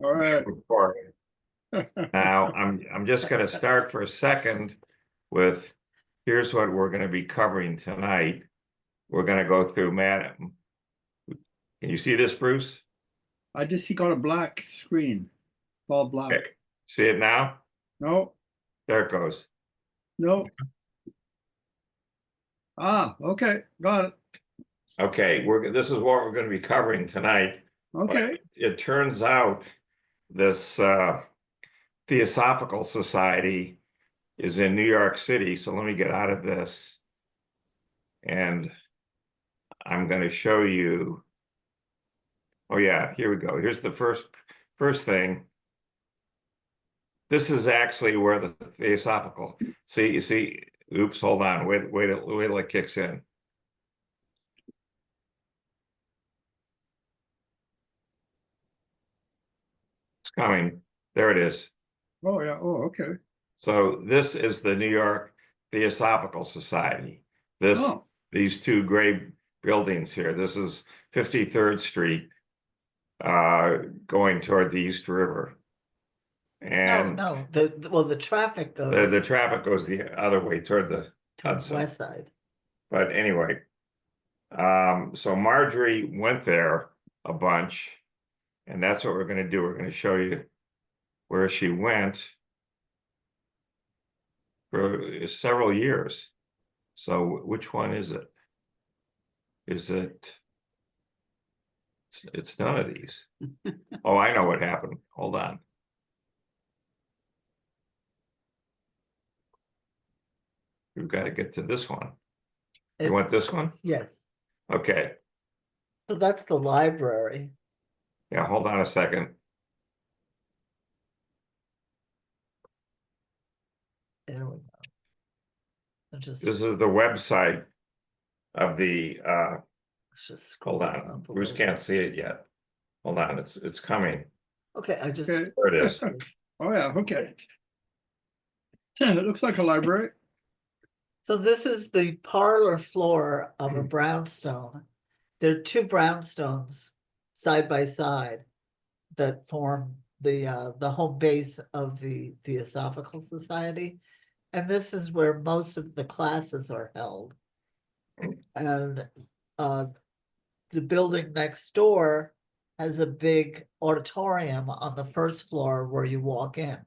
All right. Recording. Now, I'm just going to start for a second with here's what we're going to be covering tonight. We're going to go through Madame. Can you see this, Bruce? I just see got a black screen, all black. Okay. See it now? No, There it goes. no. Okay, got it. Okay, this is what we're going to be covering tonight. Okay. But it turns out this Theosophical Society is in New York City. So let me get out of this. And I'm going to show you. Oh yeah, here we go. Here's the first thing. This is actually where the Theosophical. See, you see. Oops, hold on. Wait till it kicks in. It's coming. There it is. Oh yeah. Oh, okay. So this is the New York Theosophical Society. Oh, These two gray buildings here. This is 53rd Street, going toward the East River. And No. The traffic goes the traffic goes the other way toward the to the Hudson. west side. But anyway, so Marjorie went there a bunch, and that's what we're going to do. We're going to show you where she went for several years. So which one is it? Is it? It's none of these. Oh, I know what happened. Hold on. We've got to get to this one. You want this one? Yes. Okay. So that's the library. Yeah, hold on a second. There we go. This is the website of the let's just scroll hold on. Bruce can't see it yet. Hold on, it's coming. Okay, I just okay. There it is. Oh yeah. Okay. It looks like a library. So this is the parlor floor of a brownstone. There are two brownstones side by side that form the home base of the Theosophical Society. And this is where most of the classes are held. And the building next door has a big auditorium on the first floor where you walk in.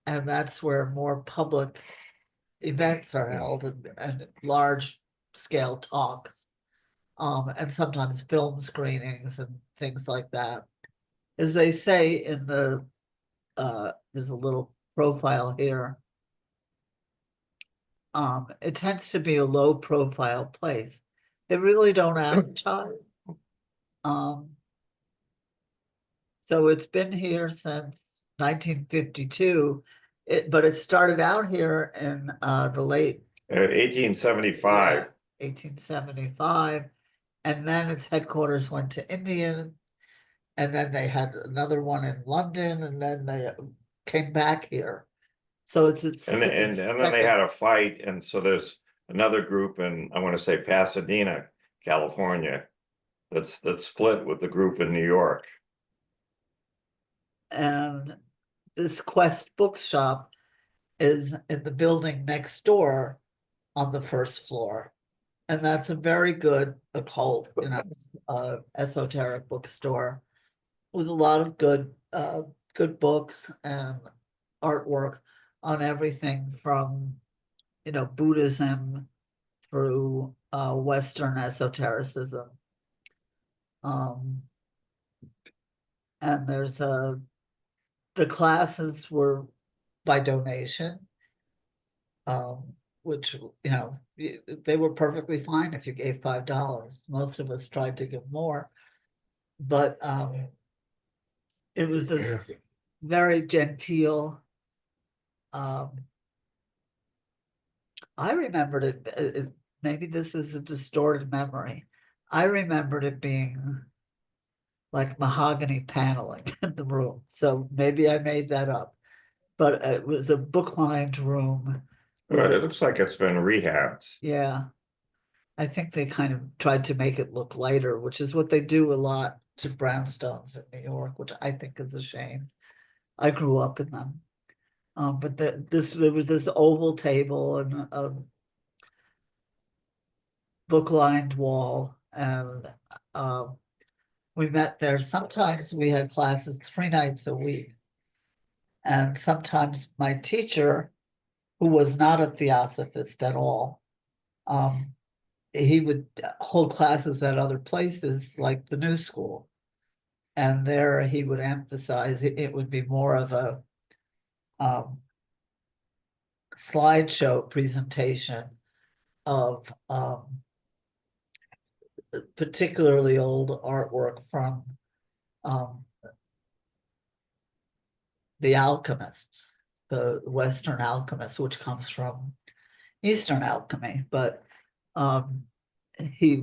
And that's where more public events are held and large scale talks. And sometimes film screenings and things like that. As they say in the, there's a little profile here. It tends to be a low profile place. They really don't advertise. So it's been here since 1952, but it started out here in the late 1875. 1875, and then its headquarters went to India, and then they had another one in London, and then they came back here. So it's and then they had a fight, and so there's another group in, I want to say, Pasadena, California, that's split with the group in New York. And this Quest bookshop is in the building next door on the first floor. And that's a very good occult, esoteric bookstore with a lot of good books and artwork on everything from, Buddhism through Western esotericism. And there's the classes were by donation, which, they were perfectly fine if you gave $5. Most of us tried to give more, but it was this very genteel. I remembered it, maybe this is a distorted memory. I remembered it being like mahogany paneling in the room. So maybe I made that up, but it was a book-lined room. But it looks like it's been rehabbed. Yeah. I think they kind of tried to make it look lighter, which is what they do a lot to brownstones in New York, which I think is a shame. I grew up in them. But there was this oval table and a book-lined wall, and we met there. Sometimes we had classes 3 nights a week. And sometimes my teacher, who was not a theosophist at all, he would hold classes at other places like the New School. And there he would emphasize it would be more of a slideshow presentation of particularly old artwork from the alchemists, the Western alchemists, which comes from Eastern alchemy. But he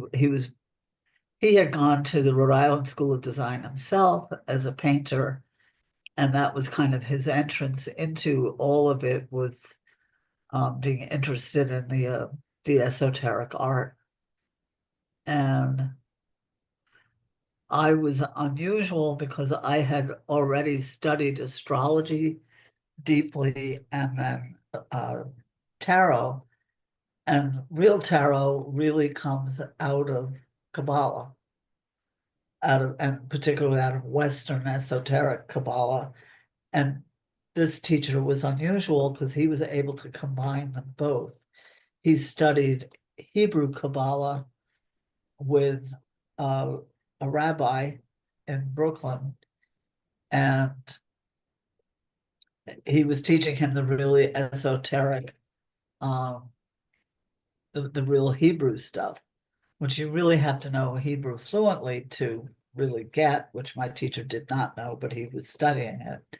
had gone to the Rhode Island School of Design himself as a painter, and that was kind of his entrance into all of it, was being interested in the esoteric art. And I was unusual because I had already studied astrology deeply, and then tarot. And real tarot really comes out of Kabbalah, and particularly out of Western esoteric Kabbalah. And this teacher was unusual because he was able to combine them both. He studied Hebrew Kabbalah with a rabbi in Brooklyn, and he was teaching him the really esoteric, the real Hebrew stuff, which you really have to know Hebrew fluently to really get, which my teacher did not know, but he was studying it.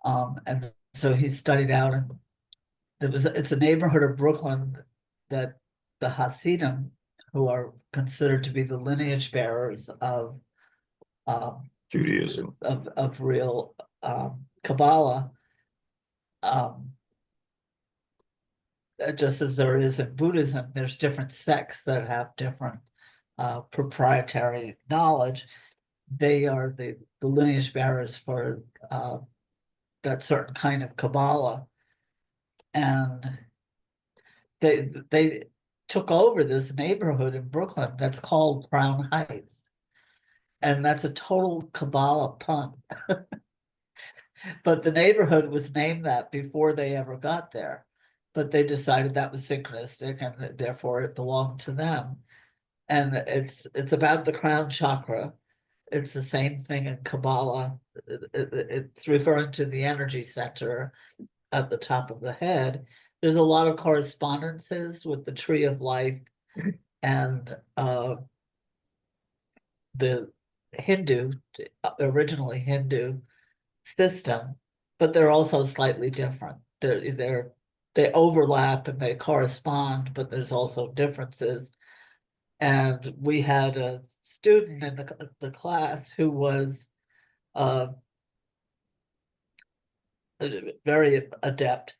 And so he studied out, and it's a neighborhood of Brooklyn that the Hasidim, who are considered to be the lineage bearers of Judaism. of real Kabbalah, just as there is in Buddhism, there's different sects that have different proprietary knowledge. They are the lineage bearers for that certain kind of Kabbalah. And they took over this neighborhood in Brooklyn that's called Crown Heights. And that's a total Kabbalah pun. But the neighborhood was named that before they ever got there. But they decided that was synchronistic, and therefore it belonged to them. And it's about the crown chakra. It's the same thing in Kabbalah. It's referring to the energy center at the top of the head. There's a lot of correspondences with the tree of life and the Hindu, originally Hindu system, but they're also slightly different. They overlap and they correspond, but there's also differences. And we had a student in the class who was very adept.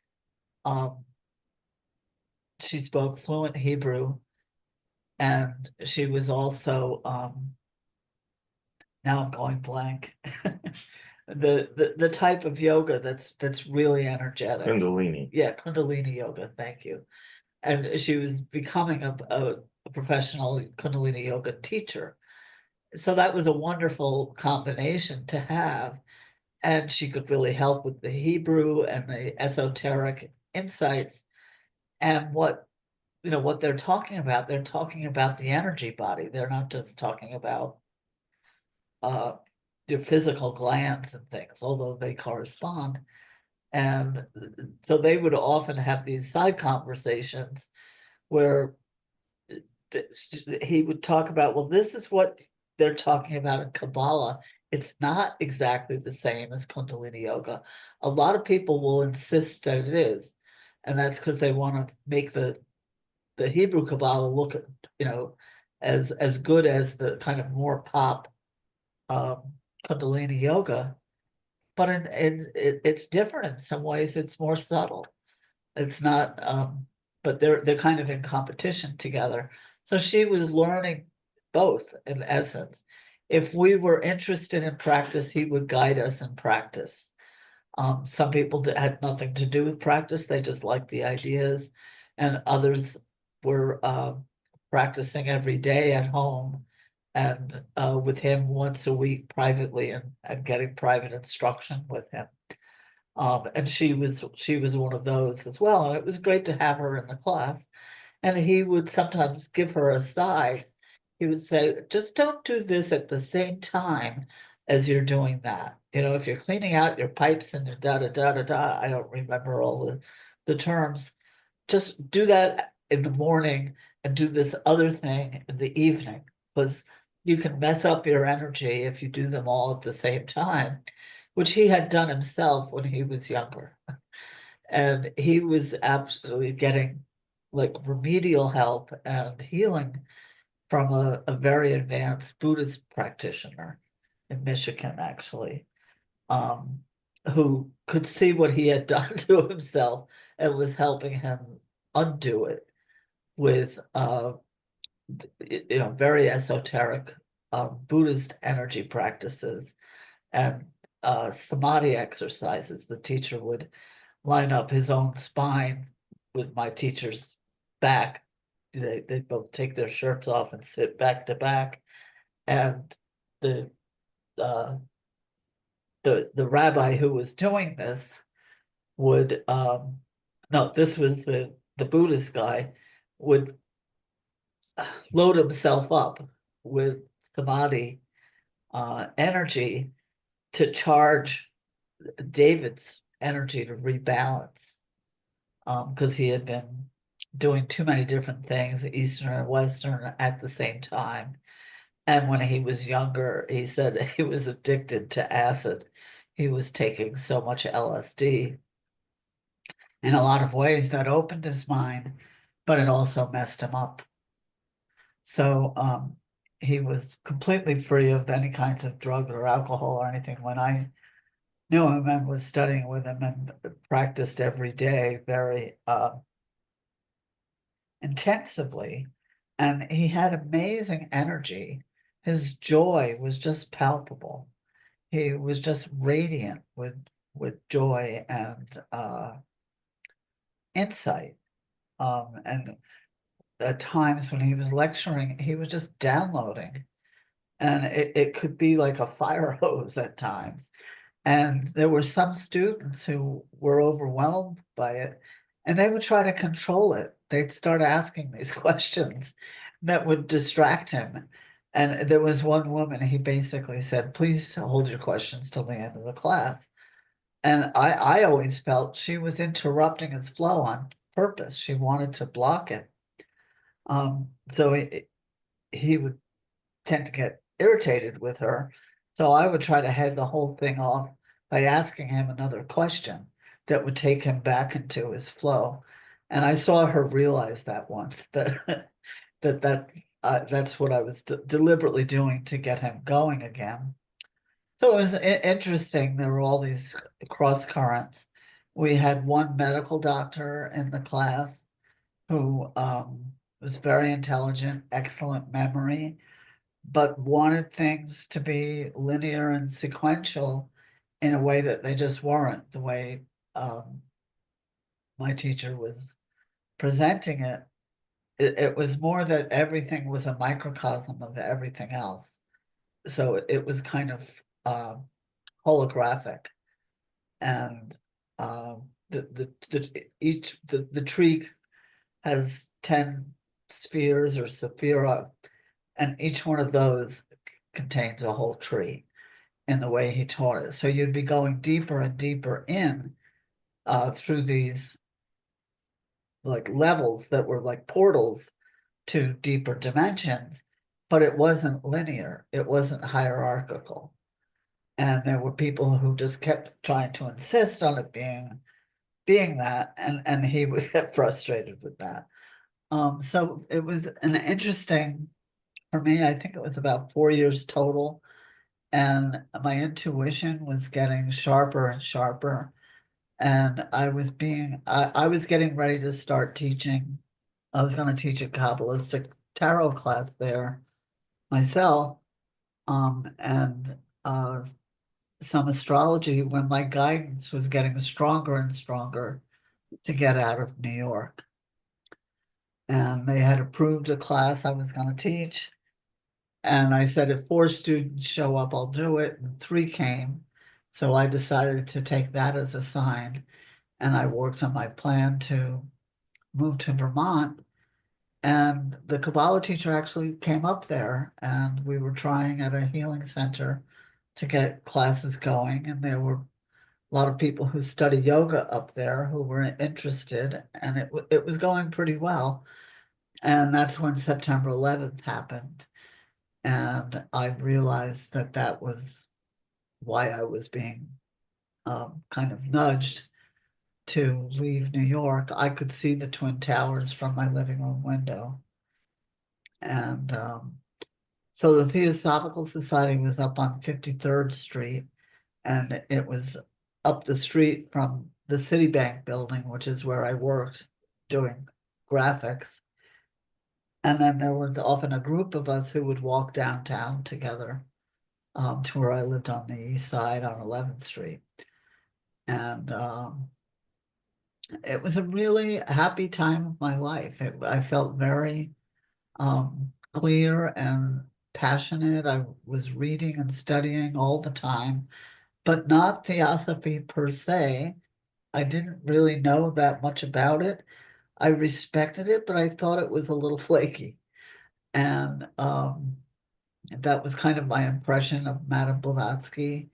She spoke fluent Hebrew, and she was also now I'm going blank. The type of yoga that's really energetic. Kundalini. Yeah, Kundalini yoga, thank you. And she was becoming a professional Kundalini yoga teacher. So that was a wonderful combination to have. And she could really help with the Hebrew and the esoteric insights. And what they're talking about the energy body. They're not just talking about your physical glands and things, although they correspond. And so they would often have these side conversations where he would talk about, well, this is what they're talking about in Kabbalah. It's not exactly the same as Kundalini yoga. A lot of people will insist that it is, and that's because they want to make the Hebrew Kabbalah look, as good as the kind of more pop Kundalini yoga. But it's different in some ways. It's more subtle. It's not, but they're kind of in competition together. So she was learning both in essence. if we were interested in practice, he would guide us in practice. Some people had nothing to do with practice, they just liked the ideas, and others were practicing every day at home and with him once a week privately and getting private instruction with him. And she was one of those as well, and it was great to have her in the class. And he would sometimes give her asides. He would say, just don't do this at the same time as you're doing that. You know, if you're cleaning out your pipes and your da da da da da, I don't remember all the terms. Just do that in the morning and do this other thing in the evening, because you can mess up your energy if you do them all at the same time, which he had done himself when he was younger. And he was absolutely getting like remedial help and healing from a very advanced Buddhist practitioner in Michigan, actually, who could see what he had done to himself and was helping him undo it with very esoteric Buddhist energy practices and samadhi exercises. The teacher would line up his own spine with my teacher's back. They both take their shirts off and sit back to back, and the rabbi who was doing this would no, this was the Buddhist guy, would load himself up with samadhi energy to charge David's energy to rebalance, because he had been doing too many different things, Eastern and Western, at the same time. And when he was younger, he said he was addicted to acid. He was taking so much LSD. In a lot of ways, that opened his mind, but it also messed him up. So he was completely free of any kinds of drug or alcohol or anything when I knew him and was studying with him and practiced every day very intensively. And he had amazing energy. His joy was just palpable. He was just radiant with joy and insight. And at times when he was lecturing, he was just downloading. And it could be like a fire hose at times. And there were some students who were overwhelmed by it, and they would try to control it. They'd start asking these questions that would distract him. And there was one woman, he basically said, please hold your questions till the end of the class. And I always felt she was interrupting his flow on purpose. She wanted to block it. So he would tend to get irritated with her. So I would try to head the whole thing off by asking him another question that would take him back into his flow. And I saw her realize that once, that's what I was deliberately doing to get him going again. So it was interesting. There were all these cross currents. We had one medical doctor in the class who was very intelligent, excellent memory, but wanted things to be linear and sequential in a way that they just weren't, the way my teacher was presenting it. It was more that everything was a microcosm of everything else. So it was kind of holographic. And the tree has 10 spheres or sephira, and each one of those contains a whole tree in the way he taught it. So you'd be going deeper and deeper in through these like levels that were like portals to deeper dimensions, but it wasn't linear, it wasn't hierarchical. And there were people who just kept trying to insist on it being that, and he would get frustrated with that. So it was an interesting, for me, I think it was about 4 years total, and my intuition was getting sharper and sharper. And I was getting ready to start teaching. I was going to teach a Kabbalistic tarot class there myself. and some astrology when my guidance was getting stronger and stronger to get out of New York. And they had approved a class I was going to teach. And I said, if 4 students show up, I'll do it. And 3 came. So I decided to take that as a sign. And I worked on my plan to move to Vermont. And the Kabbalah teacher actually came up there, and we were trying at a healing center to get classes going. And there were a lot of people who study yoga up there who were interested, and it was going pretty well. And that's when September 11th happened. And I realized that that was why I was being kind of nudged to leave New York. I could see the Twin Towers from my living room window. And so the Theosophical Society was up on 53rd Street, and it was up the street from the Citibank building, which is where I worked doing graphics. And then there was often a group of us who would walk downtown together to where I lived on the east side on 11th Street. And it was a really happy time of my life. I felt very clear and passionate. I was reading and studying all the time, but not Theosophy per se. I didn't really know that much about it. I respected it, but I thought it was a little flaky. And that was kind of my impression of Madame Blavatsky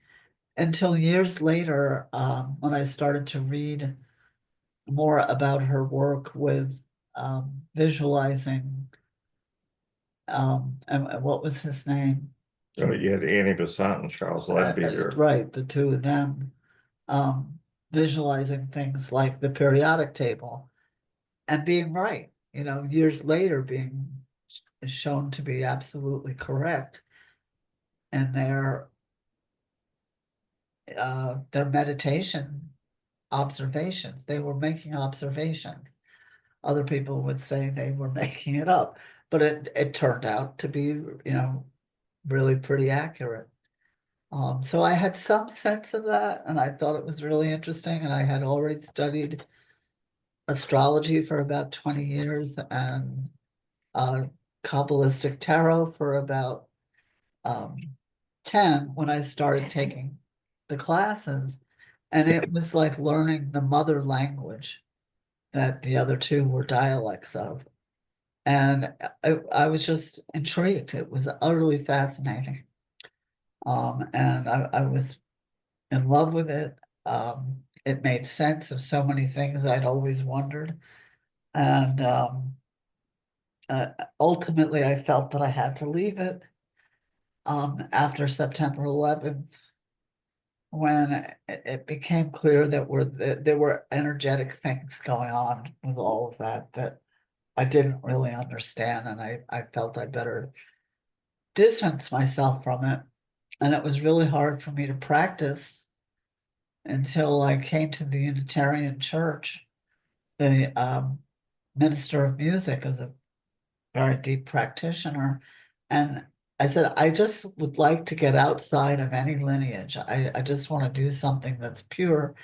until years later, when I started to read more about her work with visualizing, and what was his name? So you had Annie Besant and Charles Leadbeater. Right, the two of them visualizing things like the periodic table and being right, years later being shown to be absolutely correct. And their meditation observations, they were making observations. Other people would say they were making it up, but it turned out to be, really pretty accurate. So I had some sense of that, and I thought it was really interesting. And I had already studied astrology for about 20 years and Kabbalistic tarot for about 10 when I started taking the classes. And it was like learning the mother language that the other 2 were dialects of. And I was just intrigued. It was utterly fascinating. And I was in love with it. It made sense of so many things I'd always wondered. And ultimately, I felt that I had to leave it after September 11th, when it became clear that there were energetic things going on with all of that I didn't really understand, and I felt I better distance myself from it. And it was really hard for me to practice until I came to the Unitarian Church. The minister of music is a very deep practitioner, and I said, I just would like to get outside of any lineage. I just want to do something that's pure.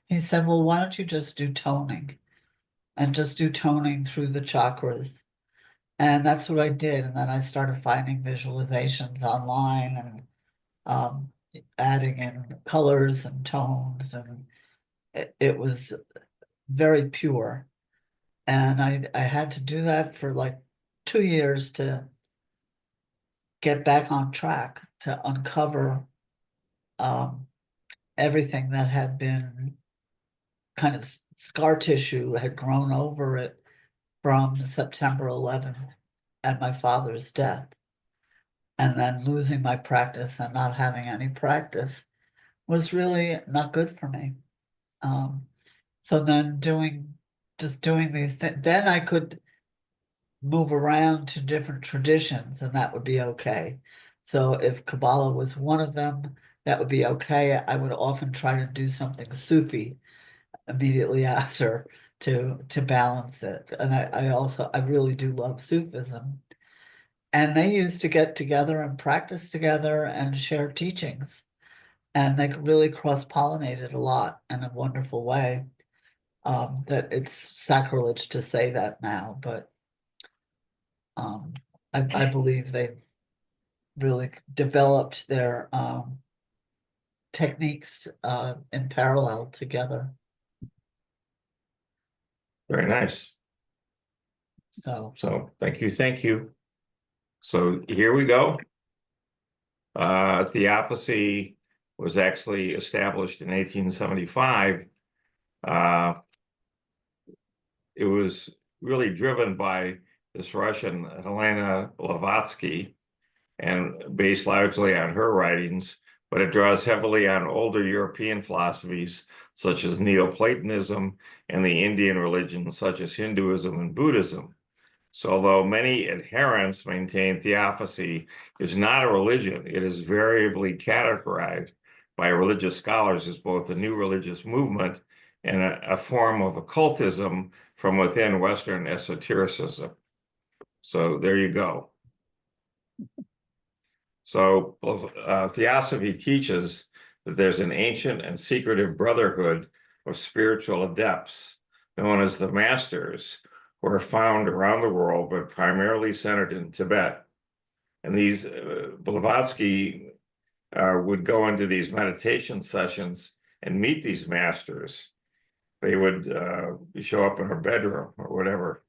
He said, well, why don't you just do toning and just do toning through the chakras? And that's what I did. And then I started finding visualizations online and adding in colors and tones. And it was very pure. And I had to do that for like 2 years to get back on track, to uncover everything that had been kind of scar tissue had grown over it from September 11th and my father's death. And then losing my practice and not having any practice was really not good for me. So then just doing these things, then I could move around to different traditions, and that would be okay. So if Kabbalah was one of them, that would be okay. I would often try to do something Sufi immediately after to balance it. And I really do love Sufism. And they used to get together and practice together and share teachings. And they really cross-pollinated a lot in a wonderful way. That it's sacrilege to say that now, but I believe they really developed their techniques in parallel together. Very nice. So So thank you, thank you. So here we go. Theosophy was actually established in 1875. It was really driven by this Russian Helena Blavatsky and based largely on her writings, but it draws heavily on older European philosophies such as Neoplatonism and the Indian religions such as Hinduism and Buddhism. So although many adherents maintain Theosophy is not a religion, it is variably categorized by religious scholars as both a new religious movement and a form of occultism from within Western esotericism. So there you go. So Theosophy teaches that there's an ancient and secretive brotherhood of spiritual adepts known as the Masters, who are found around the world, but primarily centered in Tibet. And these Blavatsky would go into these meditation sessions and meet these masters. They would show up in her bedroom or whatever.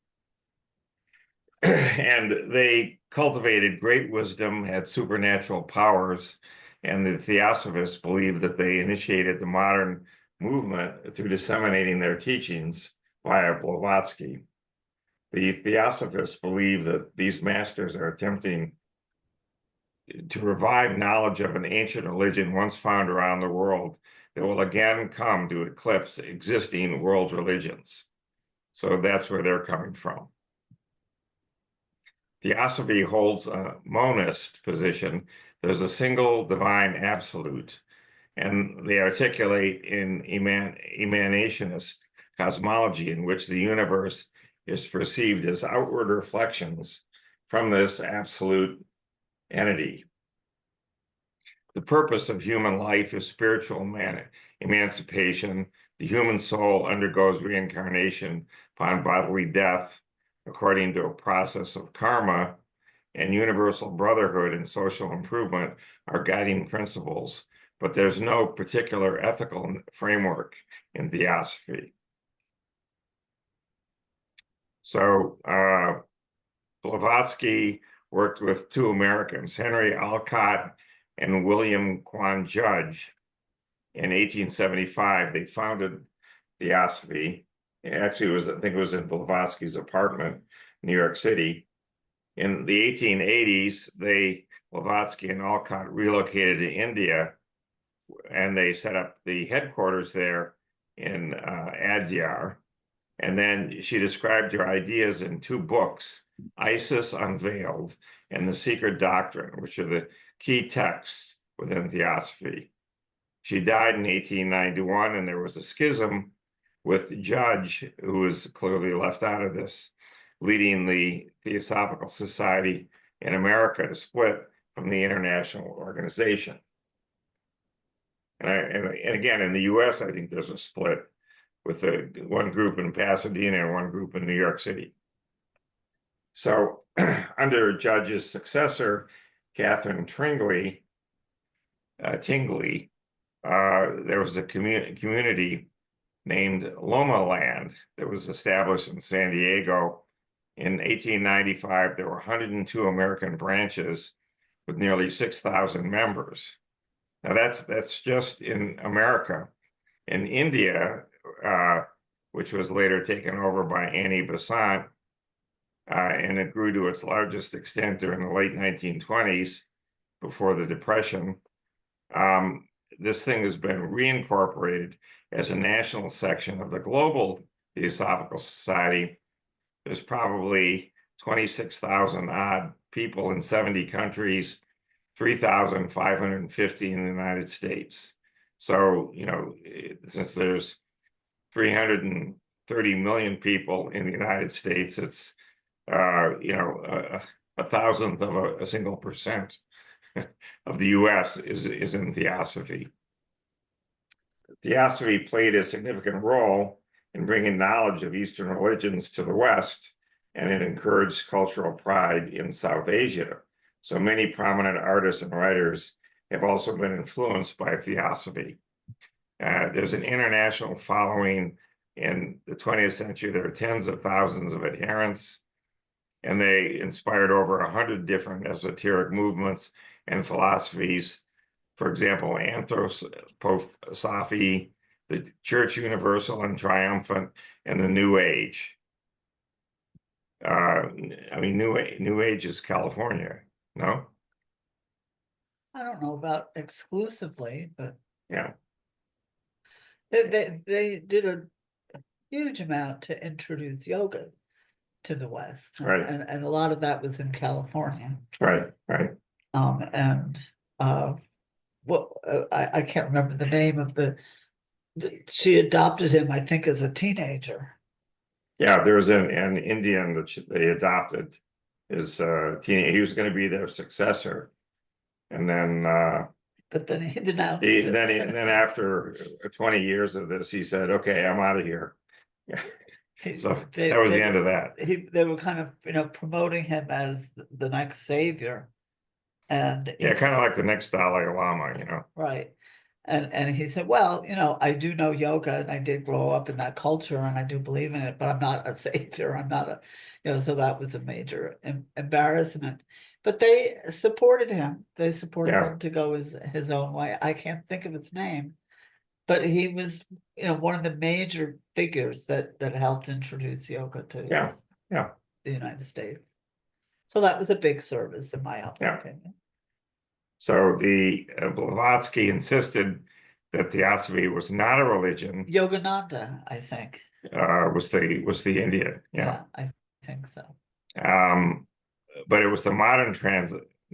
And they cultivated great wisdom, had supernatural powers, and the Theosophists believed that they initiated the modern movement through disseminating their teachings via Blavatsky. The Theosophists believe that these masters are attempting to revive knowledge of an ancient religion once found around the world that will again come to eclipse existing world religions. So that's where they're coming from. Theosophy holds a monist position. There's a single divine absolute, and they articulate in emanationist cosmology in which the universe is perceived as outward reflections from this absolute entity. The purpose of human life is spiritual emancipation. The human soul undergoes reincarnation upon bodily death according to a process of karma, and universal brotherhood and social improvement are guiding principles, but there's no particular ethical framework in Theosophy. So Blavatsky worked with two Americans, Henry Alcott and William Quan Judge. In 1875, they founded Theosophy. Actually, I think it was in Blavatsky's apartment, New York City. In the 1880s, Blavatsky and Alcott relocated to India, and they set up the headquarters there in Adyar. And then she described her ideas in two books, Isis Unveiled and The Secret Doctrine, which are the key texts within Theosophy. She died in 1891, and there was a schism with Judge, who was clearly left out of this, leading the Theosophical Society in America to split from the international organization. And again, in the US, I think there's a split with one group in Pasadena and one group in New York City. So under Judge's successor, Catherine Tingley, there was a community named Loma Land that was established in San Diego. In 1895, there were 102 American branches with nearly 6,000 members. Now that's just in America. In India, which was later taken over by Annie Besant, and it grew to its largest extent during the late 1920s, before the Depression. This thing has been reincorporated as a national section of the global Theosophical Society. There's probably 26,000 odd people in 70 countries, 3,550 in the United States. So, since there's 330 million people in the United States, it's, 1,000th of a single percent of the US is in Theosophy. Theosophy played a significant role in bringing knowledge of Eastern religions to the West, and it encouraged cultural pride in South Asia. So many prominent artists and writers have also been influenced by Theosophy. There's an international following. In the 20th century, there are tens of thousands of adherents, and they inspired over 100 different esoteric movements and philosophies. For example, Theosophy, the Church Universal and Triumphant, and the New Age. I mean, New Age is California, no? I don't know about exclusively, but Yeah, they did a huge amount to introduce yoga to the West. Right. And a lot of that was in California. right. And I can't remember the name of she adopted him, I think, as a teenager. Yeah, there was an Indian that they adopted his he was going to be their successor, and then But then he denounced it. then after 20 years of this, he said, "Okay, I'm out of here." Yeah. So that was the end of that. They were kind of, promoting him as the next savior. And Yeah, kind of like the next Dalai Lama, right. And he said, well, I do know yoga and I did grow up in that culture and I do believe in it, but I'm not a savior. I'm not so that was a major embarrassment. But they supported him. They supported him to go his own way. I can't think of his name, but he was, one of the major figures that helped introduce yoga to the United States. So that was a big service, in my opinion. So the Blavatsky insisted that Theosophy was not a religion. Yogananda, I think. Was the Indian. Yeah, I think so. But it was the modern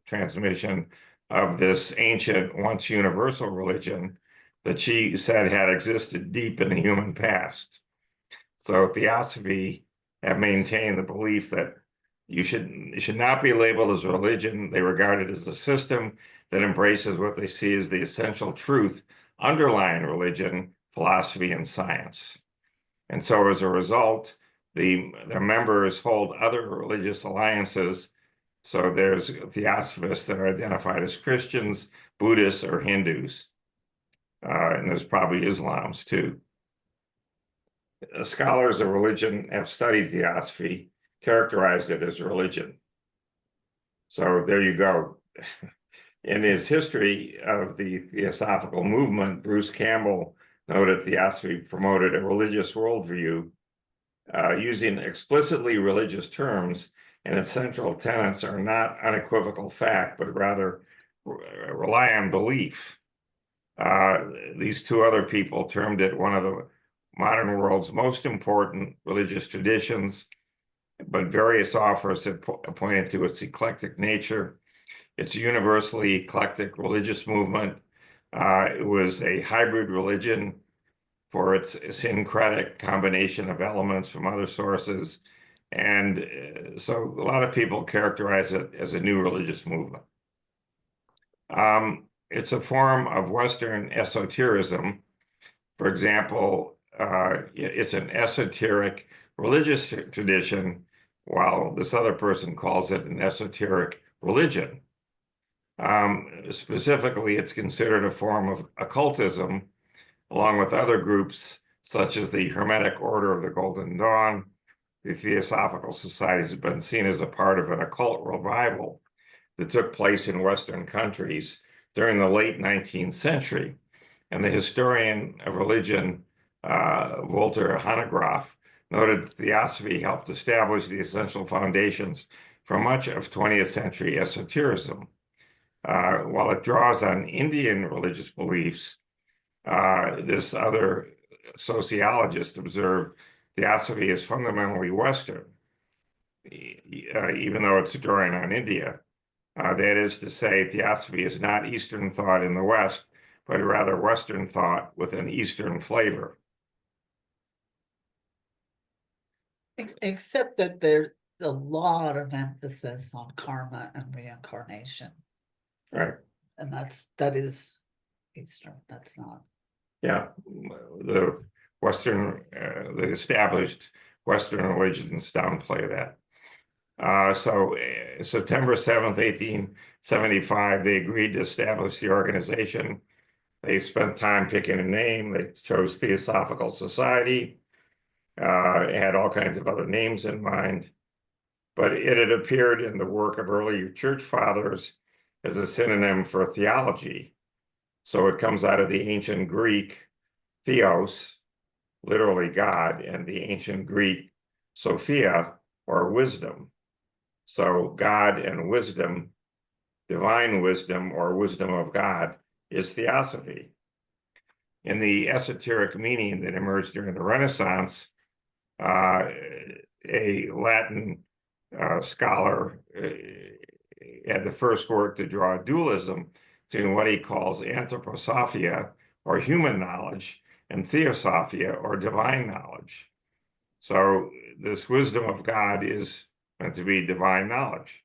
transmission of this ancient, once universal religion that she said had existed deep in the human past. So Theosophy have maintained the belief that it should not be labeled as a religion. They regard it as a system that embraces what they see as the essential truth underlying religion, philosophy, and science. And so as a result, their members hold other religious alliances. So there's Theosophists that are identified as Christians, Buddhists, or Hindus. And there's probably Islams too. Scholars of religion have studied Theosophy, characterized it as religion. So there you go. In his history of the Theosophical movement, Bruce Campbell noted Theosophy promoted a religious worldview using explicitly religious terms, and its central tenets are not unequivocal fact, but rather rely on belief. These two other people termed it one of the modern world's most important religious traditions, but various authors have pointed to its eclectic nature. It's a universally eclectic religious movement. It was a hybrid religion for its syncretic combination of elements from other sources. And so a lot of people characterize it as a new religious movement. It's a form of Western esotericism. For example, it's an esoteric religious tradition, while this other person calls it an esoteric religion. Specifically, it's considered a form of occultism, along with other groups such as the Hermetic Order of the Golden Dawn. The Theosophical Society has been seen as a part of an occult revival that took place in Western countries during the late 19th century. And the historian of religion, Walter Hanegraaff, noted that Theosophy helped establish the essential foundations for much of 20th century esotericism. While it draws on Indian religious beliefs, this other sociologist observed Theosophy is fundamentally Western, even though it's drawing on India. That is to say, Theosophy is not Eastern thought in the West, but rather Western thought with an Eastern flavor. Except that there's a lot of emphasis on karma and reincarnation. Right. And that is Eastern, that's not. Yeah, the the established Western religions downplay that. So September 7th, 1875, they agreed to establish the organization. They spent time picking a name. They chose Theosophical Society. It had all kinds of other names in mind, but it had appeared in the work of early church fathers as a synonym for theology. So it comes out of the ancient Greek theos, literally God, and the ancient Greek Sophia, or wisdom. So God and wisdom, divine wisdom or wisdom of God, is Theosophy. In the esoteric meaning that emerged during the Renaissance, a Latin scholar had the first work to draw dualism between what he calls anthroposophia, or human knowledge, and theosophia, or divine knowledge. So this wisdom of God is meant to be divine knowledge.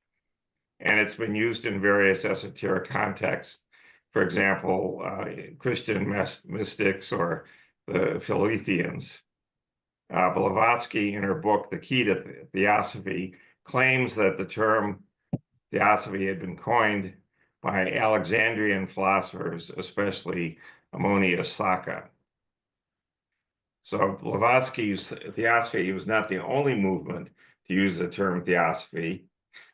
And it's been used in various esoteric contexts. For example, Christian mystics or the Philithians. Blavatsky, in her book, The Key to Theosophy, claims that the term Theosophy had been coined by Alexandrian philosophers, especially Ammonius Saccas. So Blavatsky's Theosophy was not the only movement to use the term Theosophy.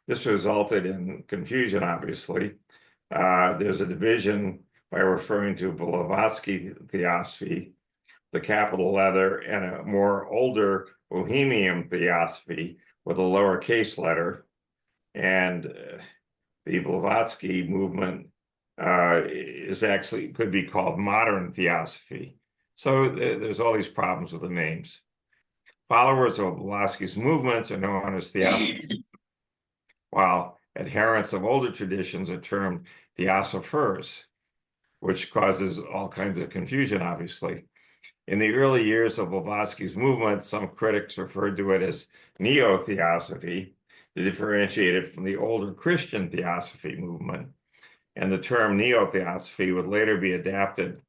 This resulted in confusion, obviously. There's a division by referring to Blavatsky Theosophy, the capital letter, and a more older Bohemian Theosophy with a lowercase letter. And the Blavatsky movement is actually could be called modern Theosophy. So there's all these problems with the names. Followers of Blavatsky's movements are known as Theosophists, while adherents of older traditions are termed Theosophers, which causes all kinds of confusion, obviously. In the early years of Blavatsky's movement, some critics referred to it as Neo-Theosophy to differentiate it from the older Christian Theosophy movement. And the term Neo-Theosophy would later be adapted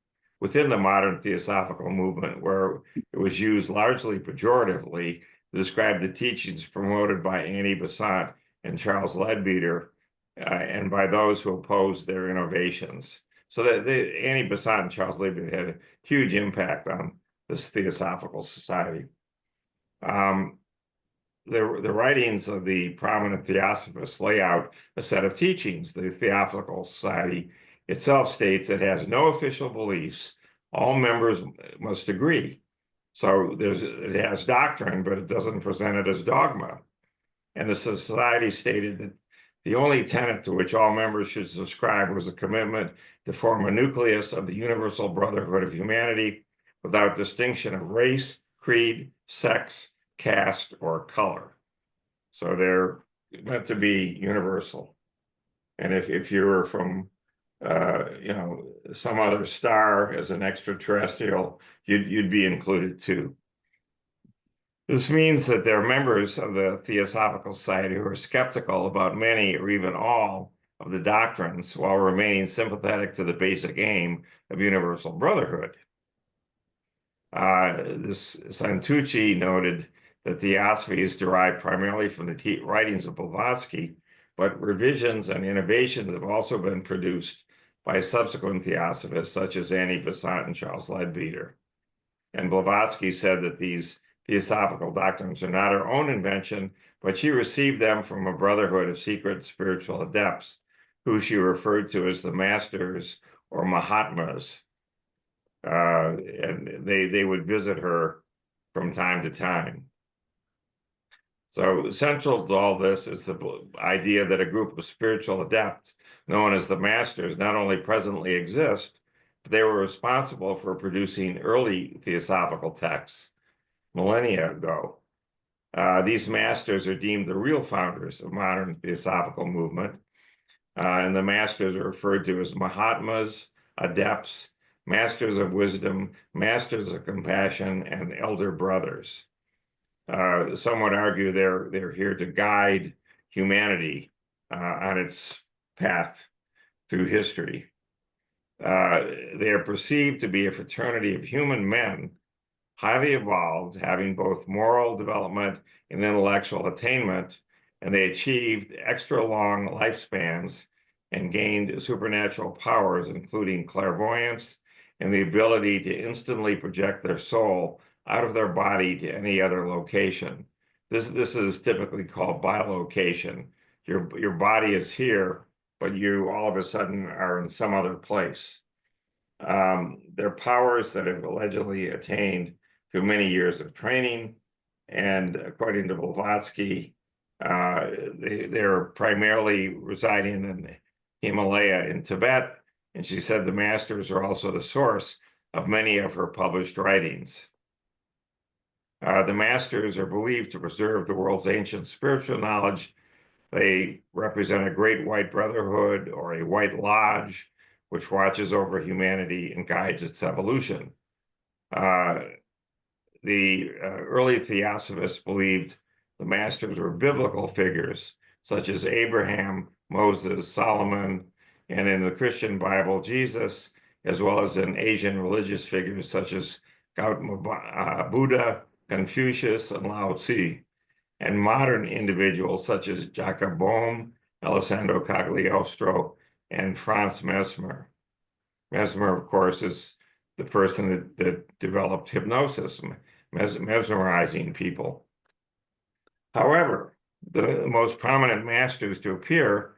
within the modern Theosophical movement, where it was used largely pejoratively to describe the teachings promoted by Annie Besant and Charles Leadbeater, and by those who opposed their innovations. So that Annie Besant and Charles Leadbeater had a huge impact on this Theosophical Society. The writings of the prominent Theosophists lay out a set of teachings. The Theosophical Society itself states it has no official beliefs. All members must agree. So it has doctrine, but it doesn't present it as dogma. And the society stated that the only tenet to which all members should subscribe was a commitment to form a nucleus of the universal brotherhood of humanity without distinction of race, creed, sex, caste, or color. So they're meant to be universal. And if you're from some other star as an extraterrestrial, you'd be included too. This means that there are members of the Theosophical Society who are skeptical about many or even all of the doctrines while remaining sympathetic to the basic aim of universal brotherhood. This Santucci noted that Theosophy is derived primarily from the writings of Blavatsky, but revisions and innovations have also been produced by subsequent Theosophists such as Annie Besant and Charles Leadbeater. And Blavatsky said that these Theosophical doctrines are not her own invention, but she received them from a brotherhood of secret spiritual adepts, who she referred to as the Masters or Mahatmas. And they would visit her from time to time. So central to all this is the idea that a group of spiritual adepts known as the Masters not only presently exist, but they were responsible for producing early theosophical texts millennia ago. These masters are deemed the real founders of modern theosophical movement, and the masters are referred to as Mahatmas, adepts, masters of wisdom, masters of compassion, and elder brothers. Some would argue they're here to guide humanity on its path through history. They are perceived to be a fraternity of human men, highly evolved, having both moral development and intellectual attainment, and they achieved extra long lifespans and gained supernatural powers, including clairvoyance and the ability to instantly project their soul out of their body to any other location. This is typically called bilocation. Your body is here, but you all of a sudden are in some other place. Their powers that have allegedly attained through many years of training, and according to Blavatsky, they're primarily residing in Himalaya in Tibet, and she said the masters are also the source of many of her published writings. The masters are believed to preserve the world's ancient spiritual knowledge. They represent a great white brotherhood or a white lodge, which watches over humanity and guides its evolution. The early Theosophists believed the masters were biblical figures, such as Abraham, Moses, Solomon, and in the Christian Bible, Jesus, as well as in Asian religious figures such as Gautama Buddha, Confucius, and Lao Tzu, and modern individuals such as Jacob Boehme, Alessandro Cagliostro, and Franz Mesmer. Mesmer, of course, is the person that developed hypnosis, mesmerizing people. However, the most prominent masters to appear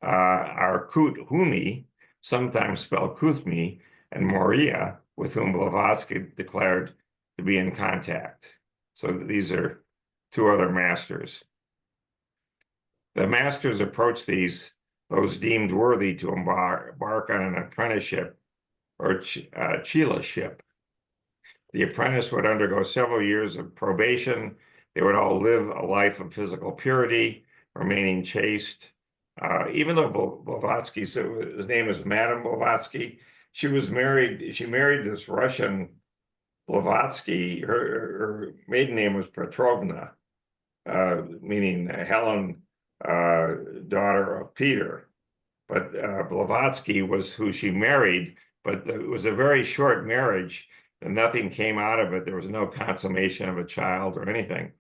are Kuthumi, sometimes spelled Kuthmi, and Moria, with whom Blavatsky declared to be in contact. So these are two other masters. The masters approached those deemed worthy to embark on an apprenticeship or chelaship. The apprentice would undergo several years of probation. They would all live a life of physical purity, remaining chaste. Even though Blavatsky, so his name is Madame Blavatsky, she married this Russian Blavatsky. Her maiden name was Petrovna, meaning Helen, daughter of Peter. But Blavatsky was who she married, but it was a very short marriage, and nothing came out of it. There was no consummation of a child or anything.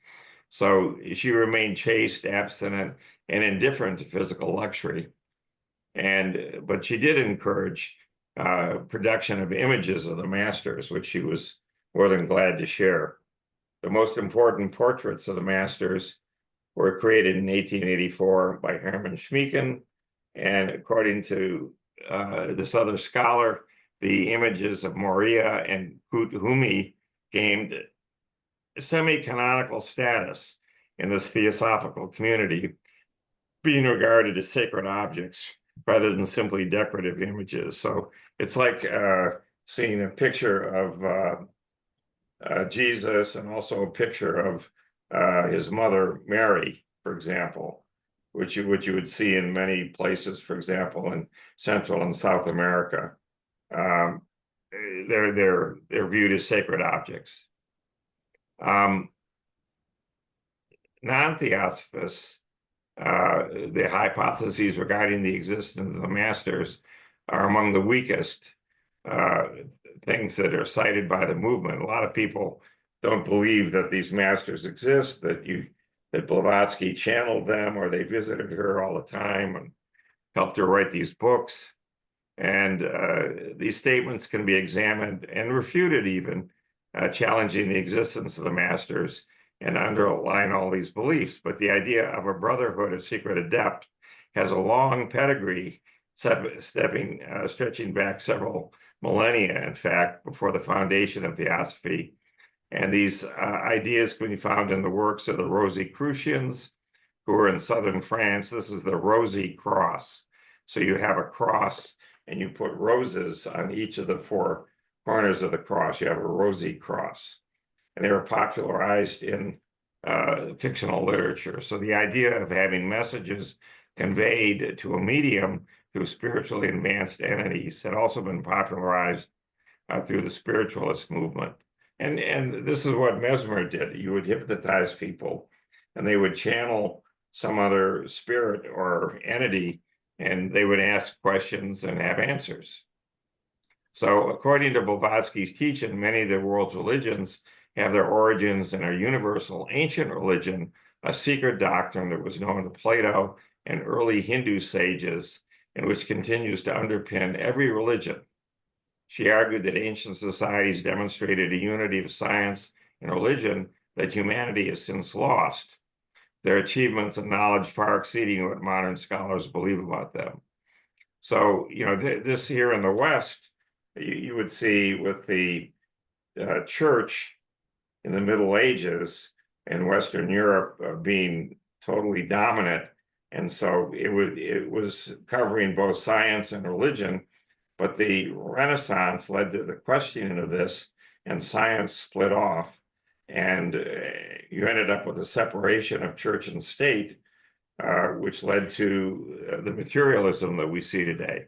So she remained chaste, abstinent, and indifferent to physical luxury. But she did encourage production of images of the masters, which she was more than glad to share. The most important portraits of the masters were created in 1884 by Hermann Schmecken, and according to this other scholar, the images of Moria and Kuthumi gained semi-canonical status in this theosophical community, being regarded as sacred objects rather than simply decorative images. So it's like seeing a picture of Jesus and also a picture of his mother Mary, for example, which you would see in many places, for example, in Central and South America. They're viewed as sacred objects. Non-theosophists, the hypotheses regarding the existence of the masters are among the weakest things that are cited by the movement. A lot of people don't believe that these masters exist, that Blavatsky channeled them, or they visited her all the time and helped her write these books. And these statements can be examined and refuted even, challenging the existence of the masters and underline all these beliefs. But the idea of a brotherhood of secret adept has a long pedigree, stretching back several millennia, in fact, before the foundation of Theosophy. And these ideas can be found in the works of the Rosicrucians, who are in southern France. This is the Rosy Cross. So you have a cross, and you put roses on each of the four corners of the cross. You have a rosy cross. And they were popularized in fictional literature. So the idea of having messages conveyed to a medium through spiritually advanced entities had also been popularized through the spiritualist movement. And this is what Mesmer did. You would hypnotize people, and they would channel some other spirit or entity, and they would ask questions and have answers. So according to Blavatsky's teaching, many of the world's religions have their origins in a universal ancient religion, a secret doctrine that was known to Plato and early Hindu sages, and which continues to underpin every religion. She argued that ancient societies demonstrated a unity of science and religion that humanity has since lost, their achievements and knowledge far exceeding what modern scholars believe about them. So, this here in the West, you would see with the church in the Middle Ages in Western Europe being totally dominant. And so it was covering both science and religion, but the Renaissance led to the questioning of this, and science split off, and you ended up with a separation of church and state, which led to the materialism that we see today.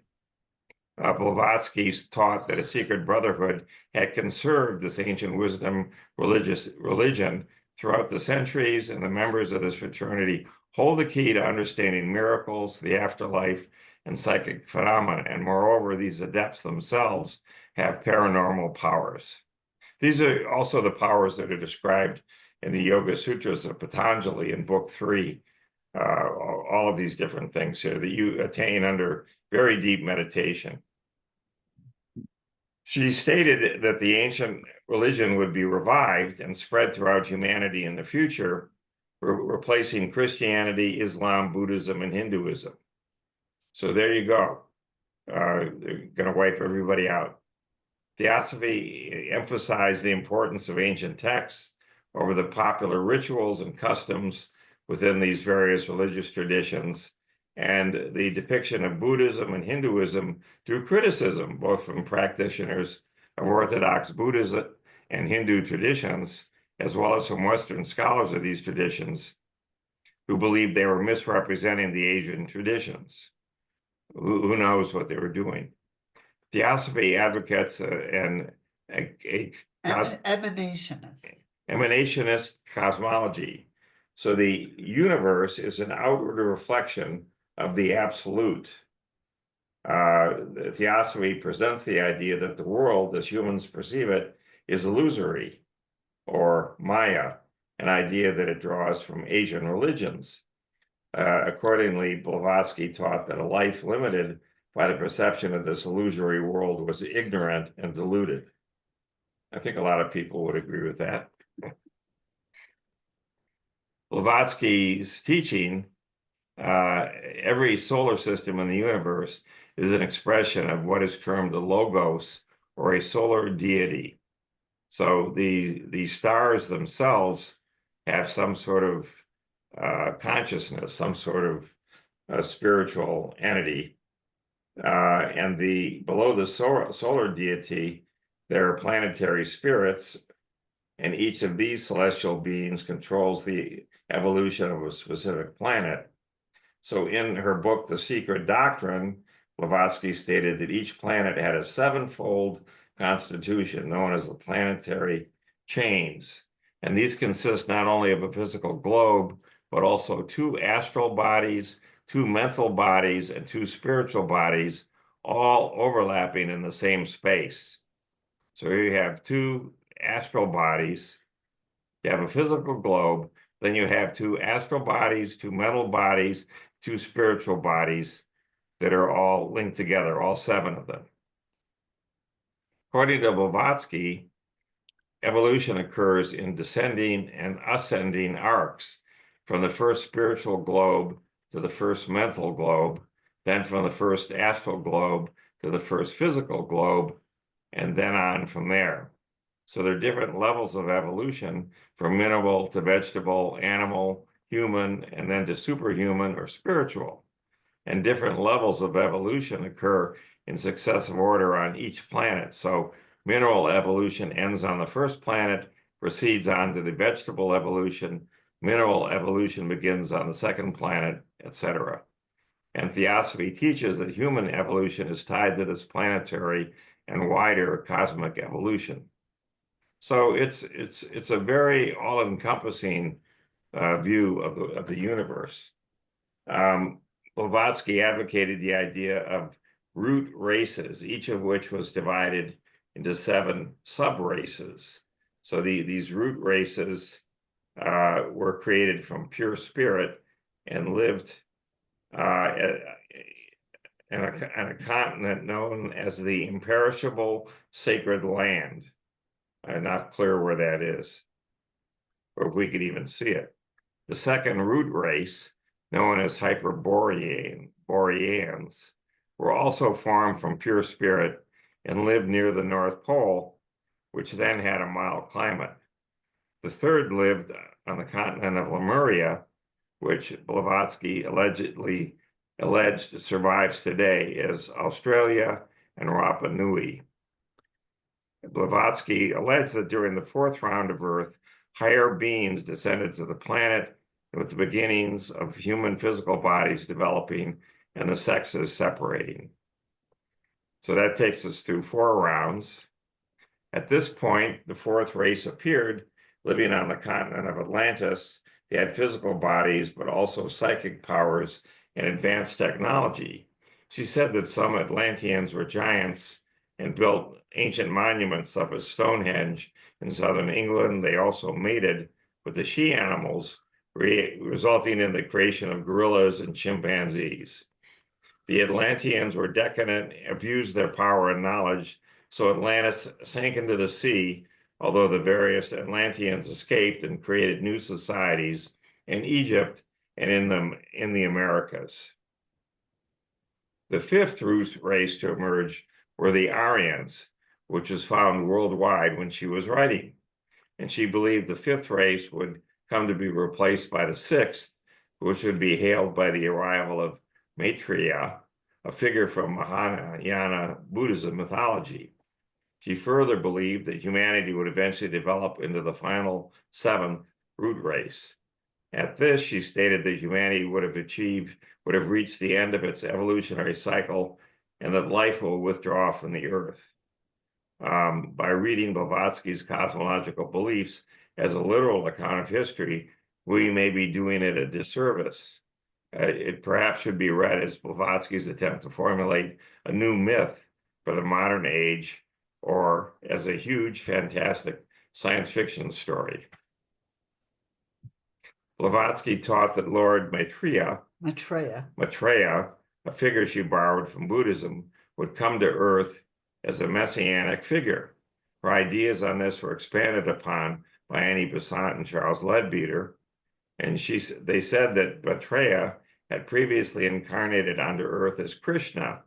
Blavatsky taught that a secret brotherhood had conserved this ancient wisdom religion throughout the centuries, and the members of this fraternity hold the key to understanding miracles, the afterlife, and psychic phenomena. And moreover, these adepts themselves have paranormal powers. These are also the powers that are described in the Yoga Sutras of Patanjali in Book 3. All of these different things here that you attain under very deep meditation. She stated that the ancient religion would be revived and spread throughout humanity in the future, replacing Christianity, Islam, Buddhism, and Hinduism. So there you go. They're going to wipe everybody out. Theosophy emphasized the importance of ancient texts over the popular rituals and customs within these various religious traditions, and the depiction of Buddhism and Hinduism drew criticism both from practitioners of Orthodox Buddhism and Hindu traditions, as well as from Western scholars of these traditions, who believed they were misrepresenting the Asian traditions. Who knows what they were doing? Theosophy advocates emanationist cosmology. So the universe is an outward reflection of the absolute. Theosophy presents the idea that the world, as humans perceive it, is illusory, or Maya, an idea that it draws from Asian religions. Accordingly, Blavatsky taught that a life limited by the perception of this illusory world was ignorant and deluded. I think a lot of people would agree with that. Blavatsky's teaching, every solar system in the universe is an expression of what is termed a logos, or a solar deity. So the stars themselves have some sort of consciousness, some sort of spiritual entity. And below the solar deity, there are planetary spirits, and each of these celestial beings controls the evolution of a specific planet. So in her book, The Secret Doctrine, Blavatsky stated that each planet had a sevenfold constitution known as the planetary chains. And these consist not only of a physical globe, but also 2 astral bodies, 2 mental bodies, and 2 spiritual bodies, all overlapping in the same space. So here you have 2 astral bodies, you have a physical globe, then you have 2 astral bodies, 2 mental bodies, 2 spiritual bodies that are all linked together, all 7 of them. According to Blavatsky, evolution occurs in descending and ascending arcs, from the first spiritual globe to the first mental globe, then from the first astral globe to the first physical globe, and then on from there. So there are different levels of evolution, from mineral to vegetable, animal, human, and then to superhuman or spiritual. And different levels of evolution occur in successive order on each planet. So mineral evolution ends on the first planet, proceeds on to the vegetable evolution, mineral evolution begins on the second planet, etc. And Theosophy teaches that human evolution is tied to this planetary and wider cosmic evolution. So it's a very all-encompassing view of the universe. Blavatsky advocated the idea of root races, each of which was divided into 7 sub-races. So these root races were created from pure spirit and lived on a continent known as the imperishable sacred land. I'm not clear where that is, or if we could even see it. The second root race, known as Hyperboreans, were also formed from pure spirit and lived near the North Pole, which then had a mild climate. The third lived on the continent of Lemuria, which Blavatsky alleged survives today as Australia and Rapa Nui. Blavatsky alleged that during the 4th round of Earth, higher beings descended to the planet with the beginnings of human physical bodies developing and the sexes separating. So that takes us through 4 rounds. At this point, the 4th race appeared, living on the continent of Atlantis. They had physical bodies, but also psychic powers and advanced technology. She said that some Atlanteans were giants and built ancient monuments such as Stonehenge in southern England. They also mated with the she animals, resulting in the creation of gorillas and chimpanzees. The Atlanteans were decadent, abused their power and knowledge, so Atlantis sank into the sea, although the various Atlanteans escaped and created new societies in Egypt and in the Americas. The 5th root race to emerge were the Aryans, which was found worldwide when she was writing. And she believed the 5th race would come to be replaced by the 6th, which would be hailed by the arrival of Maitreya, a figure from Mahayana Buddhism mythology. She further believed that humanity would eventually develop into the final 7th root race. At this, she stated that humanity would have reached the end of its evolutionary cycle and that life will withdraw from the earth. By reading Blavatsky's cosmological beliefs as a literal account of history, we may be doing it a disservice. It perhaps should be read as Blavatsky's attempt to formulate a new myth for the modern age, or as a huge, fantastic science fiction story. Blavatsky taught that Lord Maitreya, a figure she borrowed from Buddhism, would come to Earth as a messianic figure. Her ideas on this were expanded upon by Annie Besant and Charles Leadbeater, and they said that Maitreya had previously incarnated onto Earth as Krishna,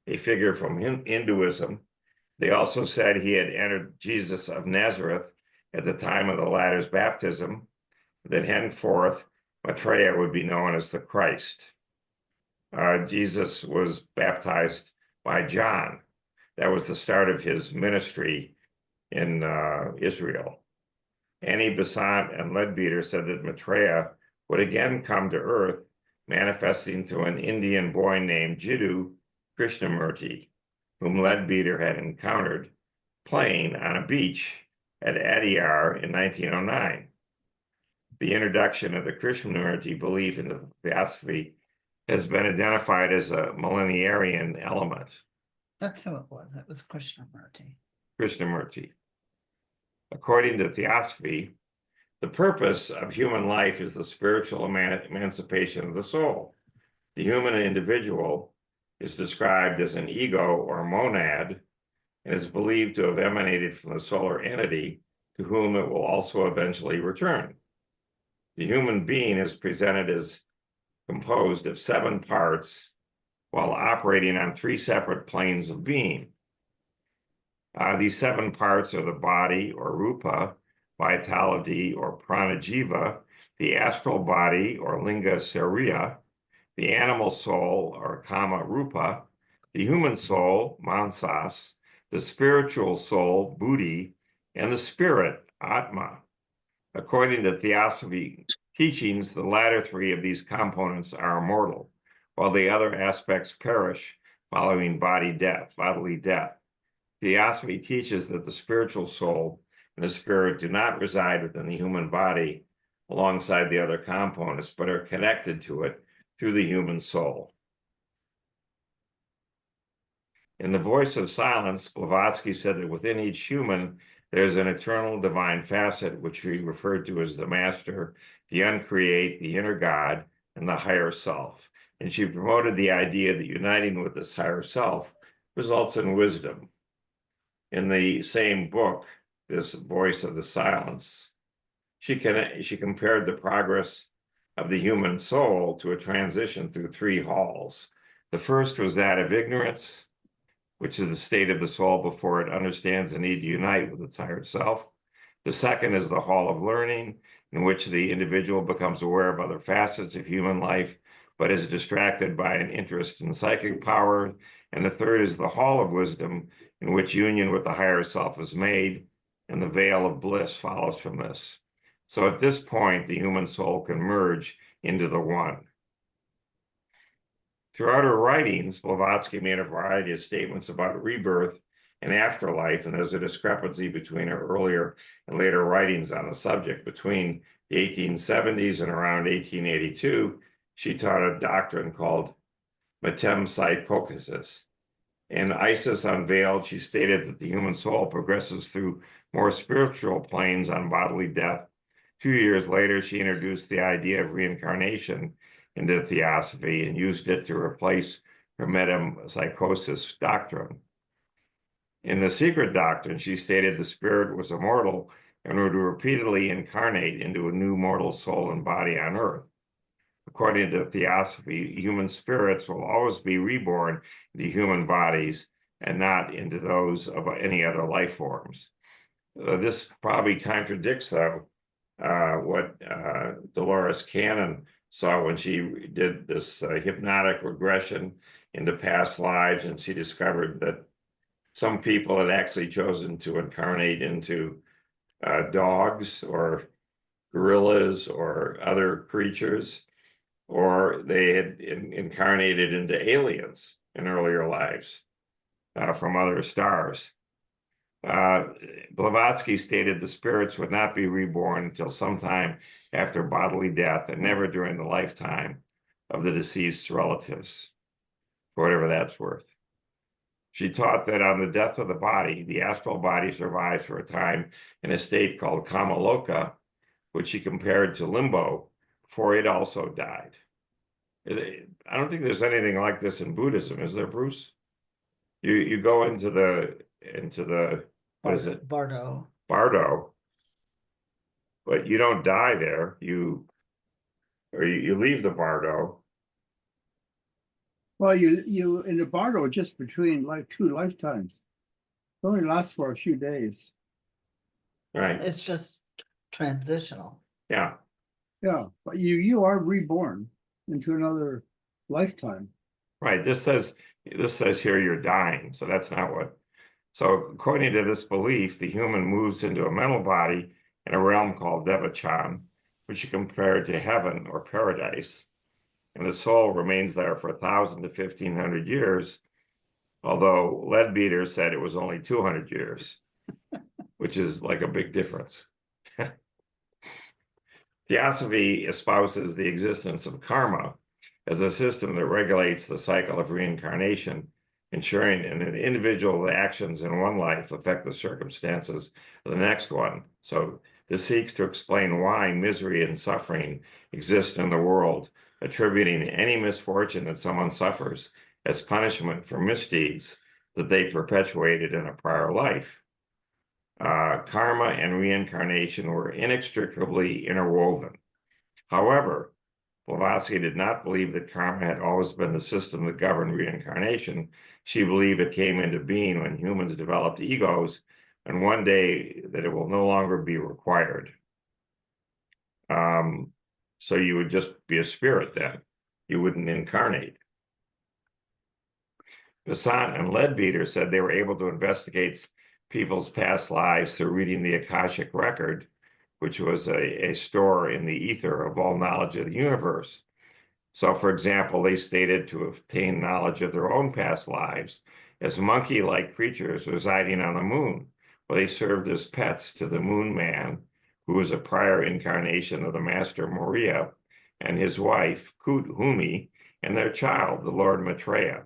a figure from Hinduism. They also said he had entered Jesus of Nazareth at the time of the latter's baptism, that henceforth Maitreya would be known as the Christ. Jesus was baptized by John. That was the start of his ministry in Israel. Annie Besant and Leadbeater said that Maitreya would again come to Earth, manifesting through an Indian boy named Jiddu Krishnamurti, whom Leadbeater had encountered playing on a beach at Adyar in 1909. The introduction of the Krishnamurti belief into Theosophy has been identified as a millenarian element. That's who it was. It was Krishnamurti. Krishnamurti. According to Theosophy, the purpose of human life is the spiritual emancipation of the soul. The human individual is described as an ego or monad and is believed to have emanated from the solar entity to whom it will also eventually return. The human being is presented as composed of 7 parts while operating on 3 separate planes of being. These 7 parts are the body or rupa, vitality or pranajiva, the astral body or linga sarya, the animal soul or kama rupa, the human soul, mansas, the spiritual soul, buddhi, and the spirit, atma. According to Theosophy teachings, the latter 3 of these components are immortal, while the other aspects perish following bodily death. Theosophy teaches that the spiritual soul and the spirit do not reside within the human body alongside the other components, but are connected to it through the human soul. In The Voice of Silence, Blavatsky said that within each human, there's an eternal divine facet, which he referred to as the master, the uncreate, the inner God, and the higher self. And she promoted the idea that uniting with this higher self results in wisdom. In the same book, this Voice of the Silence, she compared the progress of the human soul to a transition through three halls. The first was that of ignorance, which is the state of the soul before it understands the need to unite with its higher self. The second is the hall of learning, in which the individual becomes aware of other facets of human life, but is distracted by an interest in psychic power. And the third is the hall of wisdom, in which union with the higher self is made, and the veil of bliss follows from this. So at this point, the human soul can merge into the one. Throughout her writings, Blavatsky made a variety of statements about rebirth and afterlife, and there's a discrepancy between her earlier and later writings on the subject. Between the 1870s and around 1882, she taught a doctrine called metempsychosis. In Isis Unveiled, she stated that the human soul progresses through more spiritual planes on bodily death. 2 years later, she introduced the idea of reincarnation into Theosophy and used it to replace her metempsychosis doctrine. In The Secret Doctrine, she stated the spirit was immortal and would repeatedly incarnate into a new mortal soul and body on earth. According to Theosophy, human spirits will always be reborn into human bodies and not into those of any other life forms. This probably contradicts, though, what Dolores Cannon saw when she did this hypnotic regression into past lives, and she discovered that some people had actually chosen to incarnate into dogs or gorillas or other creatures, or they had incarnated into aliens in earlier lives from other stars. Blavatsky stated the spirits would not be reborn until sometime after bodily death and never during the lifetime of the deceased's relatives, for whatever that's worth. She taught that on the death of the body, the astral body survives for a time in a state called Kamaloka, which she compared to limbo before it also died. I don't think there's anything like this in Buddhism, is there, Bruce? You go into the what is it? Bardo. Bardo, but you don't die there. You leave the Bardo. Well, you in the Bardo just between like 2 lifetimes. It only lasts for a few days. Right. It's just transitional. Yeah. Yeah, but you are reborn into another lifetime. Right. This says here you're dying, so that's not what. So according to this belief, the human moves into a mental body in a realm called Devachan, which she compared to heaven or paradise. And the soul remains there for 1,000 to 1,500 years, although Leadbeater said it was only 200 years, which is like a big difference. Theosophy espouses the existence of karma as a system that regulates the cycle of reincarnation, ensuring an individual's actions in one life affect the circumstances of the next one. So this seeks to explain why misery and suffering exist in the world, attributing any misfortune that someone suffers as punishment for misdeeds that they perpetuated in a prior life. Karma and reincarnation were inextricably interwoven. However, Blavatsky did not believe that karma had always been the system that governed reincarnation. She believed it came into being when humans developed egos, and one day that it will no longer be required. So you would just be a spirit then. You wouldn't incarnate. Besant and Leadbeater said they were able to investigate people's past lives through reading the Akashic record, which was a store in the ether of all knowledge of the universe. So, for example, they stated to obtain knowledge of their own past lives as monkey-like creatures residing on the moon, Well, they served as pets to the Moon Man, who was a prior incarnation of the Master Moria, and his wife, Humi, and their child, the Lord Maitreya.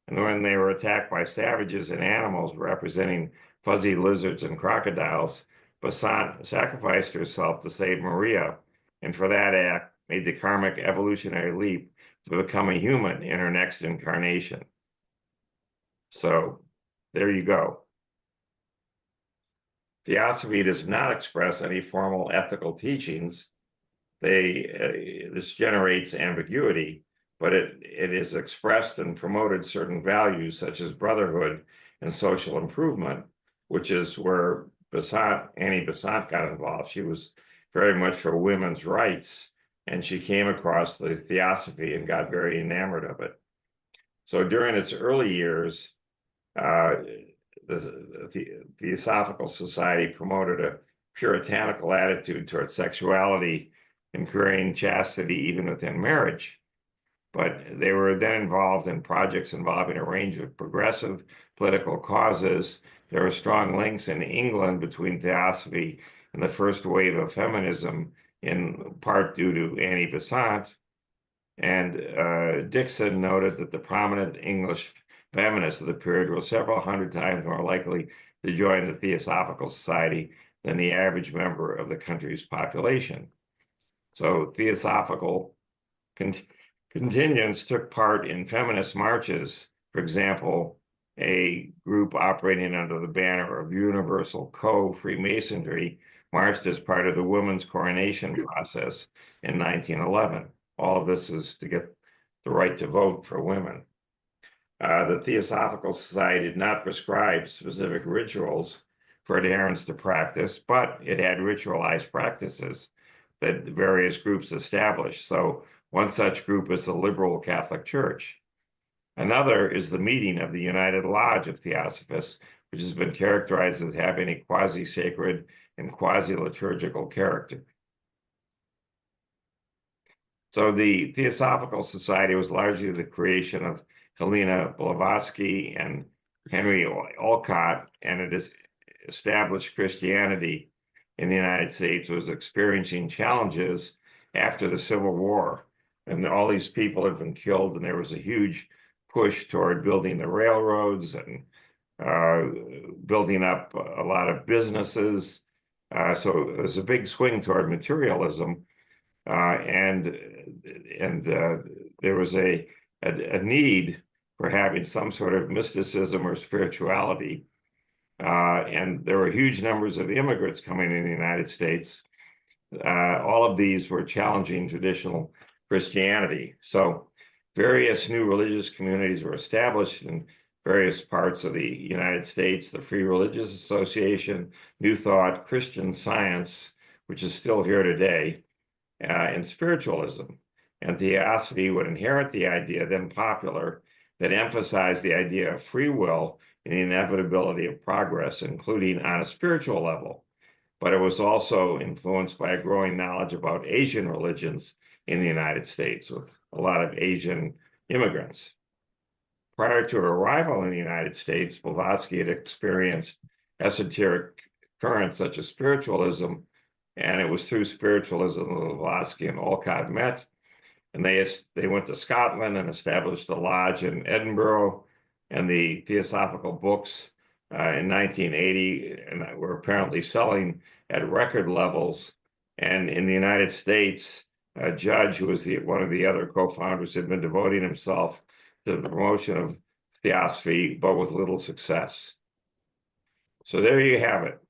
And when they were attacked by savages and animals representing fuzzy lizards and crocodiles, Basant sacrificed herself to save Maria, and for that act made the karmic evolutionary leap to become a human in her next incarnation. So there you go. Theosophy does not express any formal ethical teachings. This generates ambiguity, but it is expressed and promoted certain values such as brotherhood and social improvement, which is where Annie Besant got involved. She was very much for women's rights, and she came across the Theosophy and got very enamored of it. So during its early years, the Theosophical Society promoted a puritanical attitude towards sexuality, encouraging chastity even within marriage. But they were then involved in projects involving a range of progressive political causes. There were strong links in England between Theosophy and the first wave of feminism, in part due to Annie Besant. And Dixon noted that the prominent English feminists of the period were several hundred times more likely to join the Theosophical Society than the average member of the country's population. So Theosophical contingents took part in feminist marches. For example, a group operating under the banner of Universal Co-Freemasonry marched as part of the women's coronation process in 1911. All of this is to get the right to vote for women. The Theosophical Society did not prescribe specific rituals for adherents to practice, but it had ritualized practices that various groups established. So one such group is the Liberal Catholic Church. Another is the meeting of the United Lodge of Theosophists, which has been characterized as having a quasi-sacred and quasi-liturgical character. So the Theosophical Society was largely the creation of Helena Blavatsky and Henry Olcott, and it has established Christianity in the United States was experiencing challenges after the Civil War. And all these people had been killed, and there was a huge push toward building the railroads and building up a lot of businesses. So it was a big swing toward materialism. And there was a need for having some sort of mysticism or spirituality. And there were huge numbers of immigrants coming in the United States. All of these were challenging traditional Christianity. So various new religious communities were established in various parts of the United States: the Free Religious Association, New Thought, Christian Science, which is still here today, and spiritualism. And Theosophy would inherit the idea, then popular, that emphasized the idea of free will and the inevitability of progress, including on a spiritual level. But it was also influenced by a growing knowledge about Asian religions in the United States, with a lot of Asian immigrants. Prior to her arrival in the United States, Blavatsky had experienced esoteric currents such as spiritualism, and it was through spiritualism that Blavatsky and Olcott met. And they went to Scotland and established a lodge in Edinburgh, and the Theosophical books in 1980 and were apparently selling at record levels. And in the United States, a judge who was one of the other co-founders had been devoting himself to the promotion of Theosophy, but with little success. So there you have it.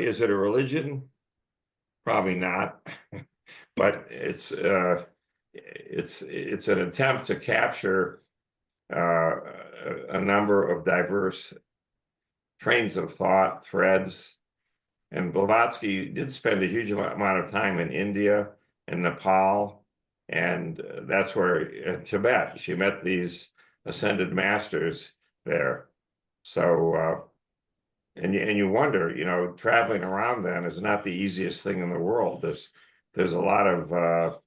Is it a religion? Probably not. But it's an attempt to capture a number of diverse trains of thought, threads. And Blavatsky did spend a huge amount of time in India and Nepal, and that's where, in Tibet, she met these ascended masters there. So, and you wonder, traveling around then is not the easiest thing in the world. There's a lot of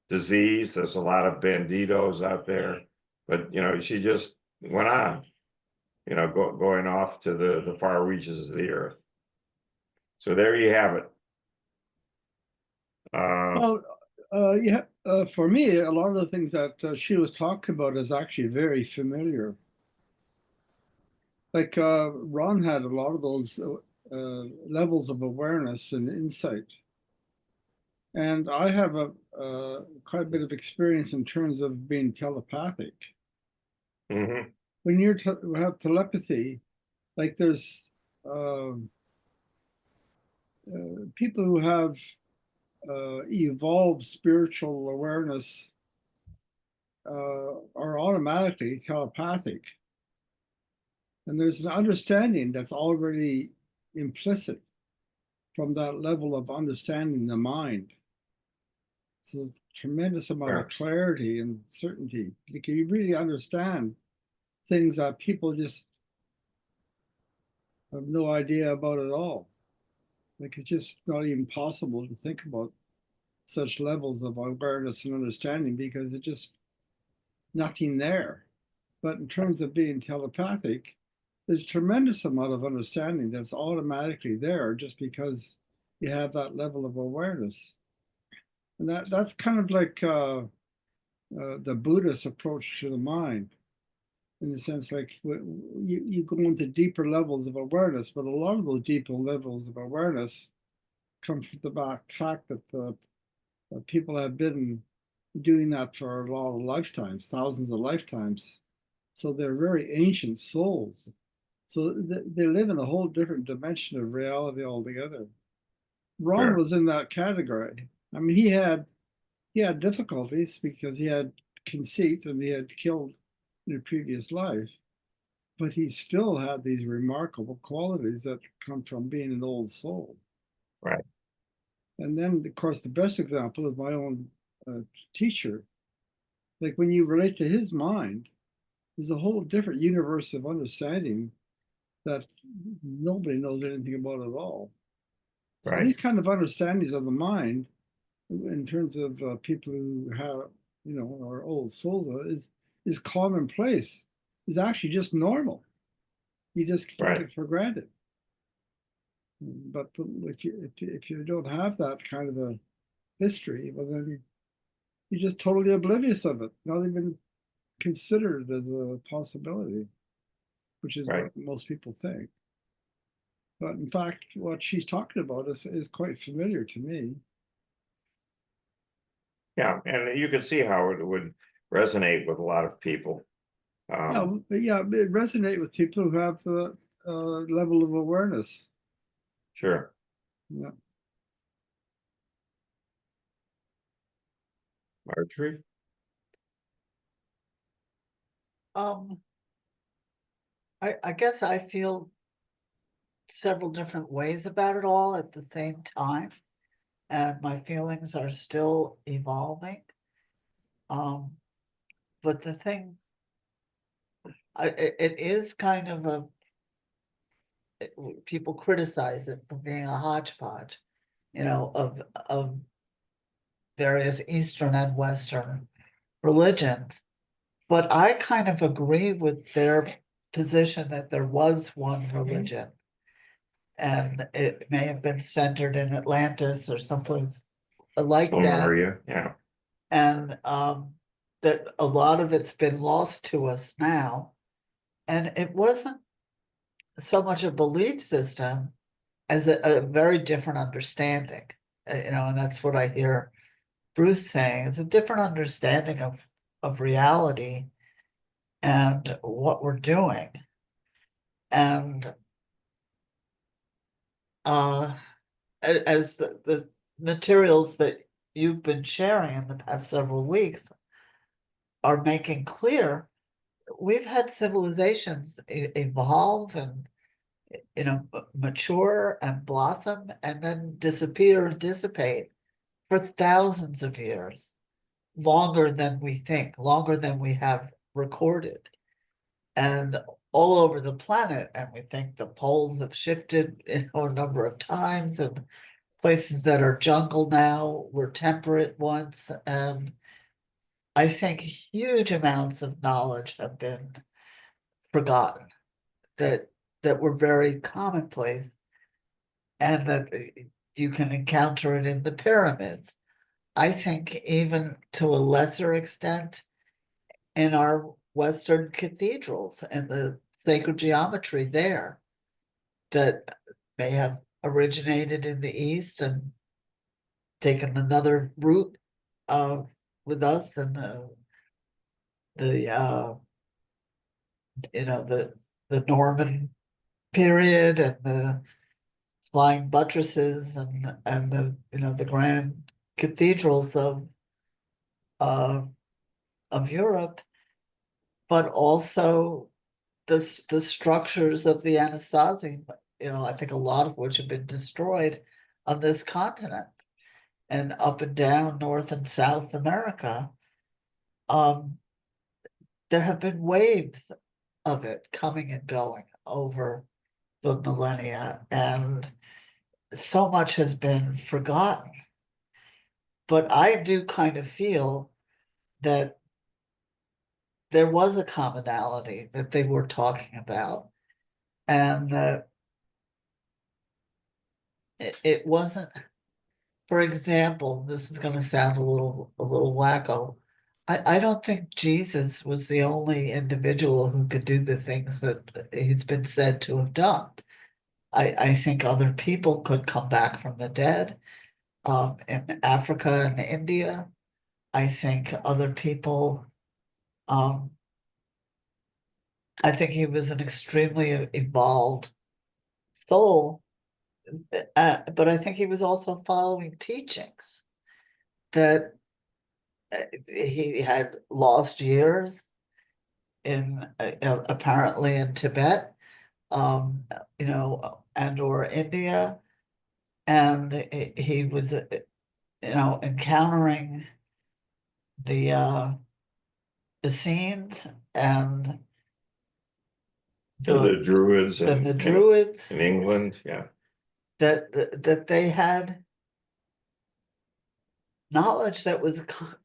disease, there's a lot of banditos out there, but she just went on. you know, going off to the far reaches of the earth. So there you have it. Well, yeah, for me, a lot of the things that she was talking about is actually very familiar. Like Ron had a lot of those levels of awareness and insight. And I have quite a bit of experience in terms of being telepathic. Mhm. When you have telepathy, like there's people who have evolved spiritual awareness are automatically telepathic. And there's an understanding that's already implicit from that level of understanding the mind. It's a tremendous amount of clarity and certainty. You really understand things that people just have no idea about at all. Like it's just not even possible to think about such levels of awareness and understanding because it's just nothing there. But in terms of being telepathic, there's a tremendous amount of understanding that's automatically there just because you have that level of awareness. And that's kind of like the Buddhist approach to the mind, in the sense like you go into deeper levels of awareness, but a lot of those deeper levels of awareness come from the fact that people have been doing that for a lot of lifetimes, thousands of lifetimes. So they're very ancient souls. So they live in a whole different dimension of reality altogether. Ron was in that category. I mean, he had difficulties because he had conceit and he had killed in a previous life, but he still had these remarkable qualities that come from being an old soul. Right. And then, of course, the best example is my own teacher. Like when you relate to his mind, there's a whole different universe of understanding that nobody knows anything about at all. So Right. these kind of understandings of the mind, in terms of people who have, you know, are old souls, is commonplace. Is actually just normal. You just take it for granted. But if you don't have that kind of a history, well then you're just totally oblivious of it, not even considered as a possibility, which is what most people think. But in fact, what she's talking about is quite familiar to me. Yeah, and you can see how it would resonate with a lot of people. Yeah, it resonate with people who have the level of awareness. Sure. Yeah. Marjorie? I guess I feel several different ways about it all at the same time, and my feelings are still evolving. But the thing, it is kind of people criticize it for being a hodgepodge, you know, of various Eastern and Western religions. But I kind of agree with their position that there was one religion. And it may have been centered in Atlantis or someplace like that. Yeah. And that a lot of it's been lost to us now. And it wasn't so much a belief system as a very different understanding. You know, and that's what I hear Bruce saying. It's a different understanding of reality and what we're doing. And as the materials that you've been sharing in the past several weeks are making clear, we've had civilizations evolve and, you know, mature and blossom and then disappear and dissipate for thousands of years, longer than we think, longer than we have recorded. And all over the planet, and we think the poles have shifted, you know, a number of times, and places that are jungle now were temperate once, and I think huge amounts of knowledge have been forgotten. that were very commonplace, and that you can encounter it in the pyramids. I think even to a lesser extent in our Western cathedrals and the sacred geometry there, that may have originated in the East and taken another route with us, and the the Norman period and the flying buttresses and the grand cathedrals uh, of Europe, but also the structures of the Anasazi, I think a lot of which have been destroyed on this continent and up and down North and South America. There have been waves of it coming and going over the millennia, and so much has been forgotten. But I do kind of feel that there was a commonality that they were talking about, and that it wasn't, for example, this is going to sound a little wacko. I don't think Jesus was the only individual who could do the things that he's been said to have done. I think other people could come back from the dead in Africa and India. I think other people, I think he was an extremely evolved soul, but I think he was also following teachings that he had lost years in apparently in Tibet, and or India, and he was, encountering the scenes and The Druids and the Druids in England, yeah. that they had knowledge that was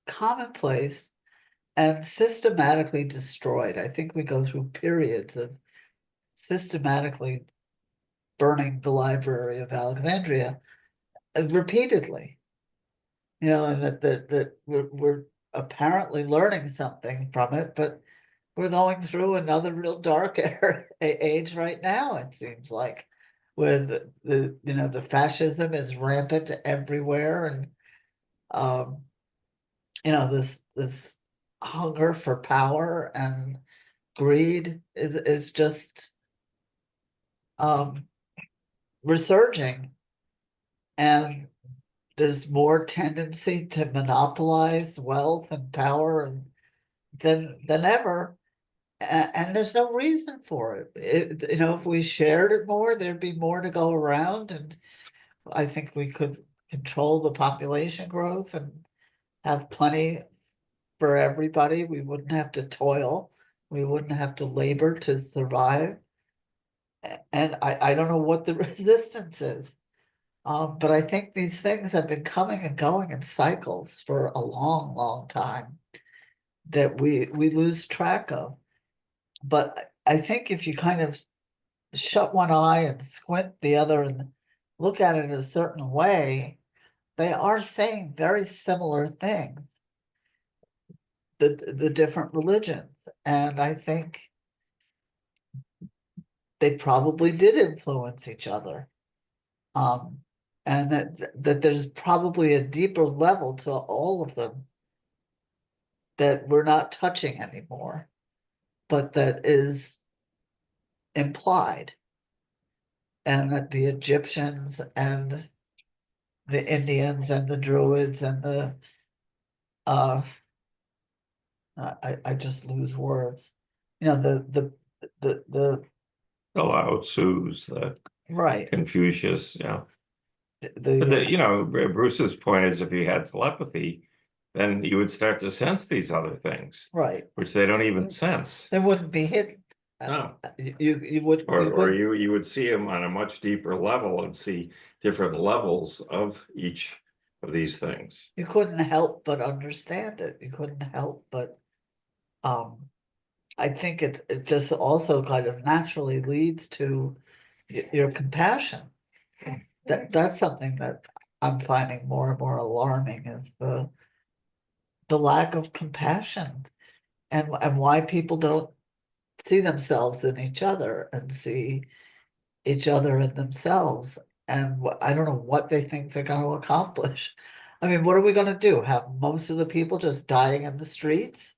commonplace and systematically destroyed. I think we go through periods of systematically burning the Library of Alexandria repeatedly. And that we're apparently learning something from it, but we're going through another real dark age right now, it seems like, with the fascism is rampant everywhere, and this hunger for power and greed is just resurging, and there's more tendency to monopolize wealth and power than ever, and there's no reason for it. If we shared it more, there'd be more to go around, and I think we could control the population growth and have plenty for everybody. We wouldn't have to toil. We wouldn't have to labor to survive. And I don't know what the resistance is. But I think these things have been coming and going in cycles for a long, long time that we lose track of. But I think if you kind of shut one eye and squint the other and look at it a certain way, they are saying very similar things, the different religions. And I think they probably did influence each other. And that there's probably a deeper level to all of them that we're not touching anymore, but that is implied. And that the Egyptians and the Indians and the Druids and I just lose words. The Lao Tzu's, right. Confucius, yeah. The Bruce's point is if you had telepathy, then you would start to sense these other things, right. which they don't even sense. They wouldn't be hidden. No. You would, Or you would see them on a much deeper level and see different levels of each of these things. you couldn't help but understand it. You couldn't help but I think it just also kind of naturally leads to your compassion. That's something that I'm finding more and more alarming is the lack of compassion and why people don't see themselves in each other and see each other in themselves. And I don't know what they think they're going to accomplish. I mean, what are we going to do? Have most of the people just dying in the streets?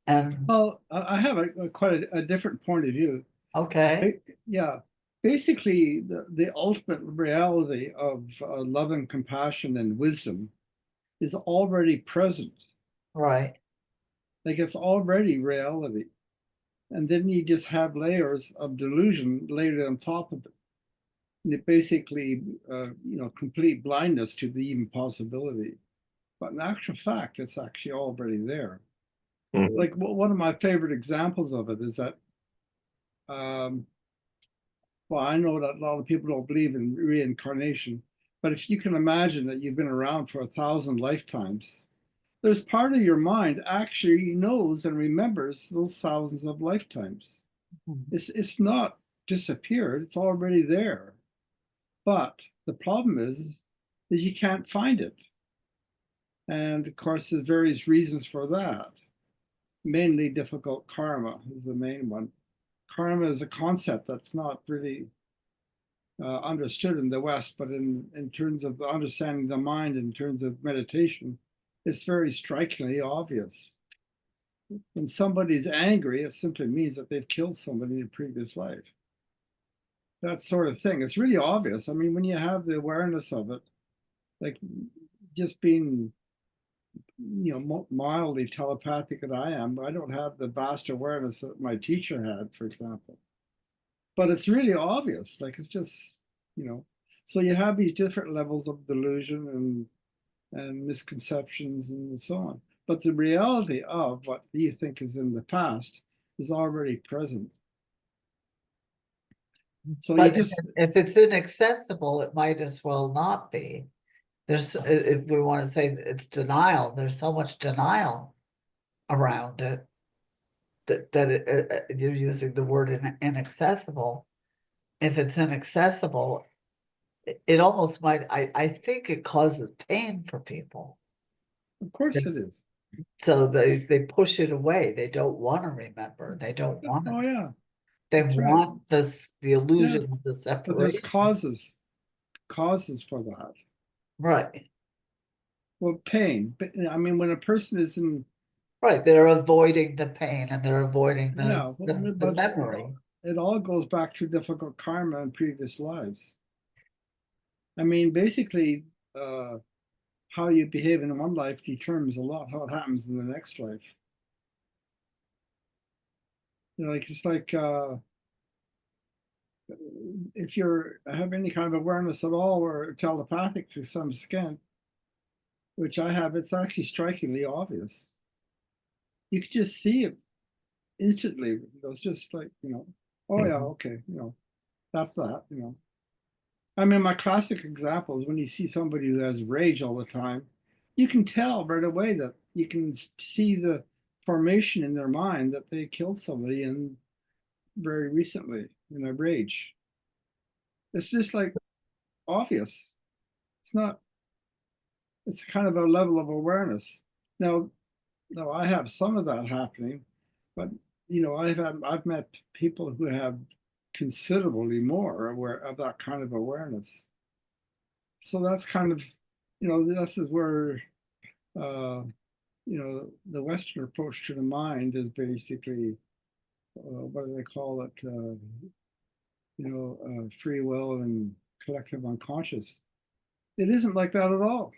And Well, I have quite a different point of view. okay, Yeah, basically, the ultimate reality of love and compassion and wisdom is already present. right, Like it's already reality. And then you just have layers of delusion laid on top of it. And it basically, complete blindness to the even possibility. But in actual fact, it's actually already there. Mhm. Like one of my favorite examples of it is that, well, I know that a lot of people don't believe in reincarnation, but if you can imagine that you've been around for 1,000 lifetimes, there's part of your mind actually knows and remembers those thousands of lifetimes. It's not disappeared, it's already there. But the problem is you can't find it. And of course, there's various reasons for that. Mainly difficult karma is the main one. Karma is a concept that's not really understood in the West, but in terms of the understanding the mind, in terms of meditation, it's very strikingly obvious. When somebody's angry, it simply means that they've killed somebody in a previous life. That sort of thing. It's really obvious. I mean, when you have the awareness of it, like just being, mildly telepathic that I am, I don't have the vast awareness that my teacher had, for example. But it's really obvious. Like it's just, so you have these different levels of delusion and misconceptions and so on. But the reality of what you think is in the past is already present. So you but just, if it's inaccessible, it might as well not be. There's, if we want to say it's denial, there's so much denial around it that you're using the word inaccessible. If it's inaccessible, it almost might, I think it causes pain for people. of course it is. So they push it away. They don't want to remember. They don't want Oh, to. yeah, They that's right. want this, the Yeah. illusion of the But there's separation. causes for that. Right, Well, pain. But I mean, when a person is in, right. They're avoiding the pain and they're avoiding yeah, the but memory. it all goes back to difficult karma in previous lives. I mean, basically, how you behave in one life determines a lot how it happens in the next life. Like it's like if you're have any kind of awareness at all or telepathic to some extent, which I have, it's actually strikingly obvious. You could just see it instantly. It's just like, oh yeah, okay, that's that. I mean, my classic example is when you see somebody who has rage all the time, you can tell right away that you can see the formation in their mind that they killed somebody in very recently in a rage. It's just like obvious. It's not, it's kind of a level of awareness. Now, I have some of that happening, but I've met people who have considerably more aware of that kind of awareness. So that's kind of, this is where the Western approach to the mind is basically what do they call it? Free will and collective unconscious. It isn't like that at all.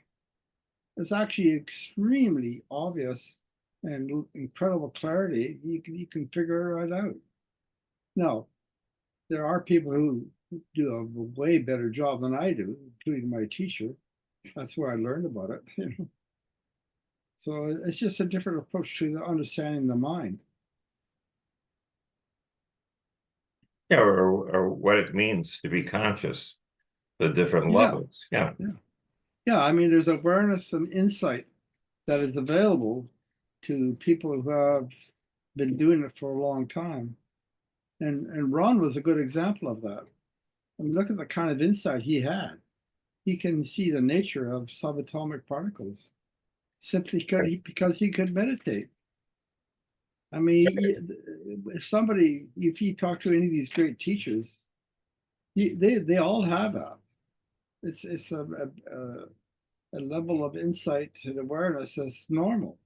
It's actually extremely obvious and incredible clarity. You can figure it right out. Now, there are people who do a way better job than I do, including my teacher. That's where I learned about it. So it's just a different approach to the understanding the mind. Yeah, or what it means to be conscious, the different Yeah, levels. Yeah. yeah. I mean, there's awareness and insight that is available to people who have been doing it for a long time. And Ron was a good example of that. I mean, look at the kind of insight he had. He can see the nature of subatomic particles simply because he could meditate. I mean, if you talk to any of these great teachers, they all have that. It's a level of insight and awareness that's normal.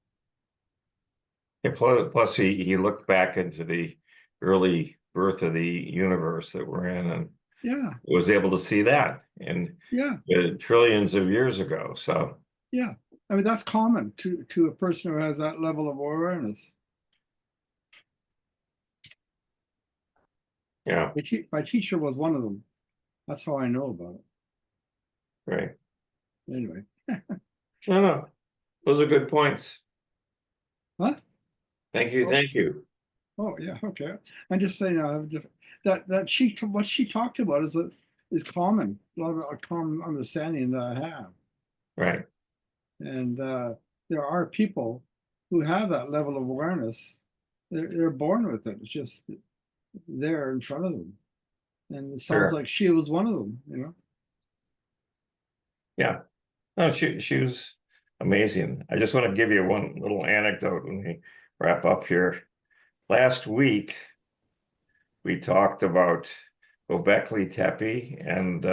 Yeah, plus he looked back into the early birth of the universe that we're in, and Yeah, was able to see that in yeah, trillions of years ago. So yeah. I mean, that's common to a person who has that level of awareness. yeah, My teacher was one of them. That's how I know about it. right. Anyway, No, those are good points. huh? Thank you, thank you. Oh yeah, okay. I'm just saying that what she talked about is common, a lot of a common understanding that I have, Right. and there are people who have that level of awareness. They're born with it. It's just there in front of them, and it sounds Sure. like she was one of them. You know. Yeah. No, she was amazing. I just want to give you one little anecdote when we wrap up here. Last week, we talked about Göbekli Tepe and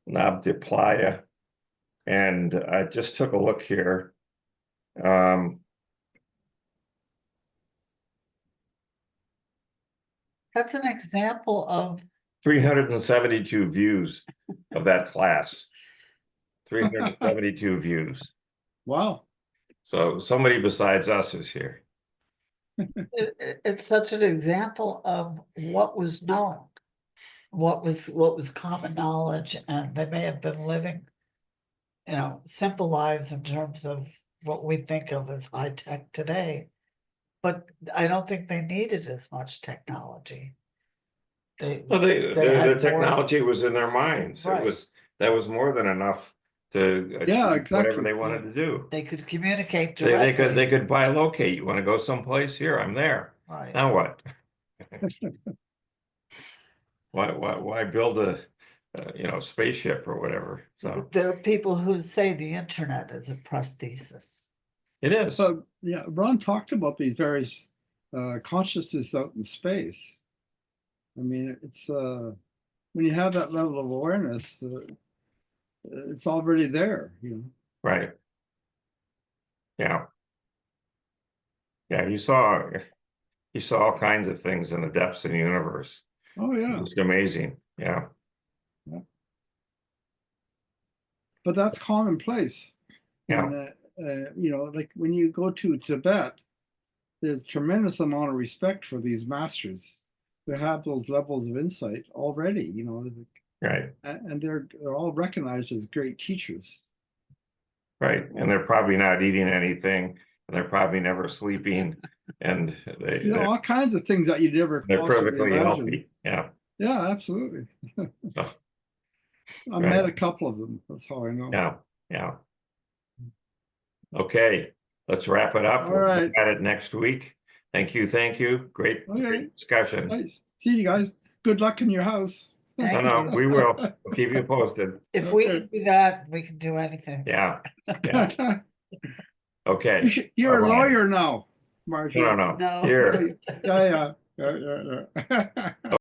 Nabta Playa, and I just took a look here. That's an example of 372 views of that class. 372 views. Wow. So somebody besides us is here. it's such an example of what was known, what was common knowledge, and they may have been living, simple lives in terms of what we think of as high tech today. But I don't think they needed as much technology. Well, They the had more- technology was in their minds. Right. That was more than enough to achieve Yeah, whatever exactly. they wanted to do. They could communicate They directly. could bilocate. You want to go someplace? Here, I'm there. Right. Now what? Why build a spaceship or whatever? So There are people who say the internet is a prosthesis. it is. So yeah, Ron talked about these various consciousness out in space. I mean, it's when you have that level of awareness, it's already there, Right. Yeah. Yeah, you saw all kinds of things in the depths of the universe. Oh yeah. It's amazing. Yeah. But that's commonplace. Yeah. And like when you go to Tibet, there's tremendous amount of respect for these masters who have those levels of insight already, Right. and they're all recognized as great teachers. Right. And they're probably not eating anything, and they're probably never sleeping, and All kinds of things that you never they're possibly perfectly imagine. healthy. Yeah. Yeah, absolutely. So, I met a couple of them. That's how I know. yeah. Yeah. Okay, let's wrap it up. All We'll right. look at it next week. Thank you. Great, Okay. great discussion. Nice. See you guys. Good luck in your house. Thank No, you. we will. We'll keep you posted. If we Okay. can do that, we can do anything. Yeah. Yeah. Okay. You're a Bye-bye. lawyer now, Margie. No. No. Here. Yeah.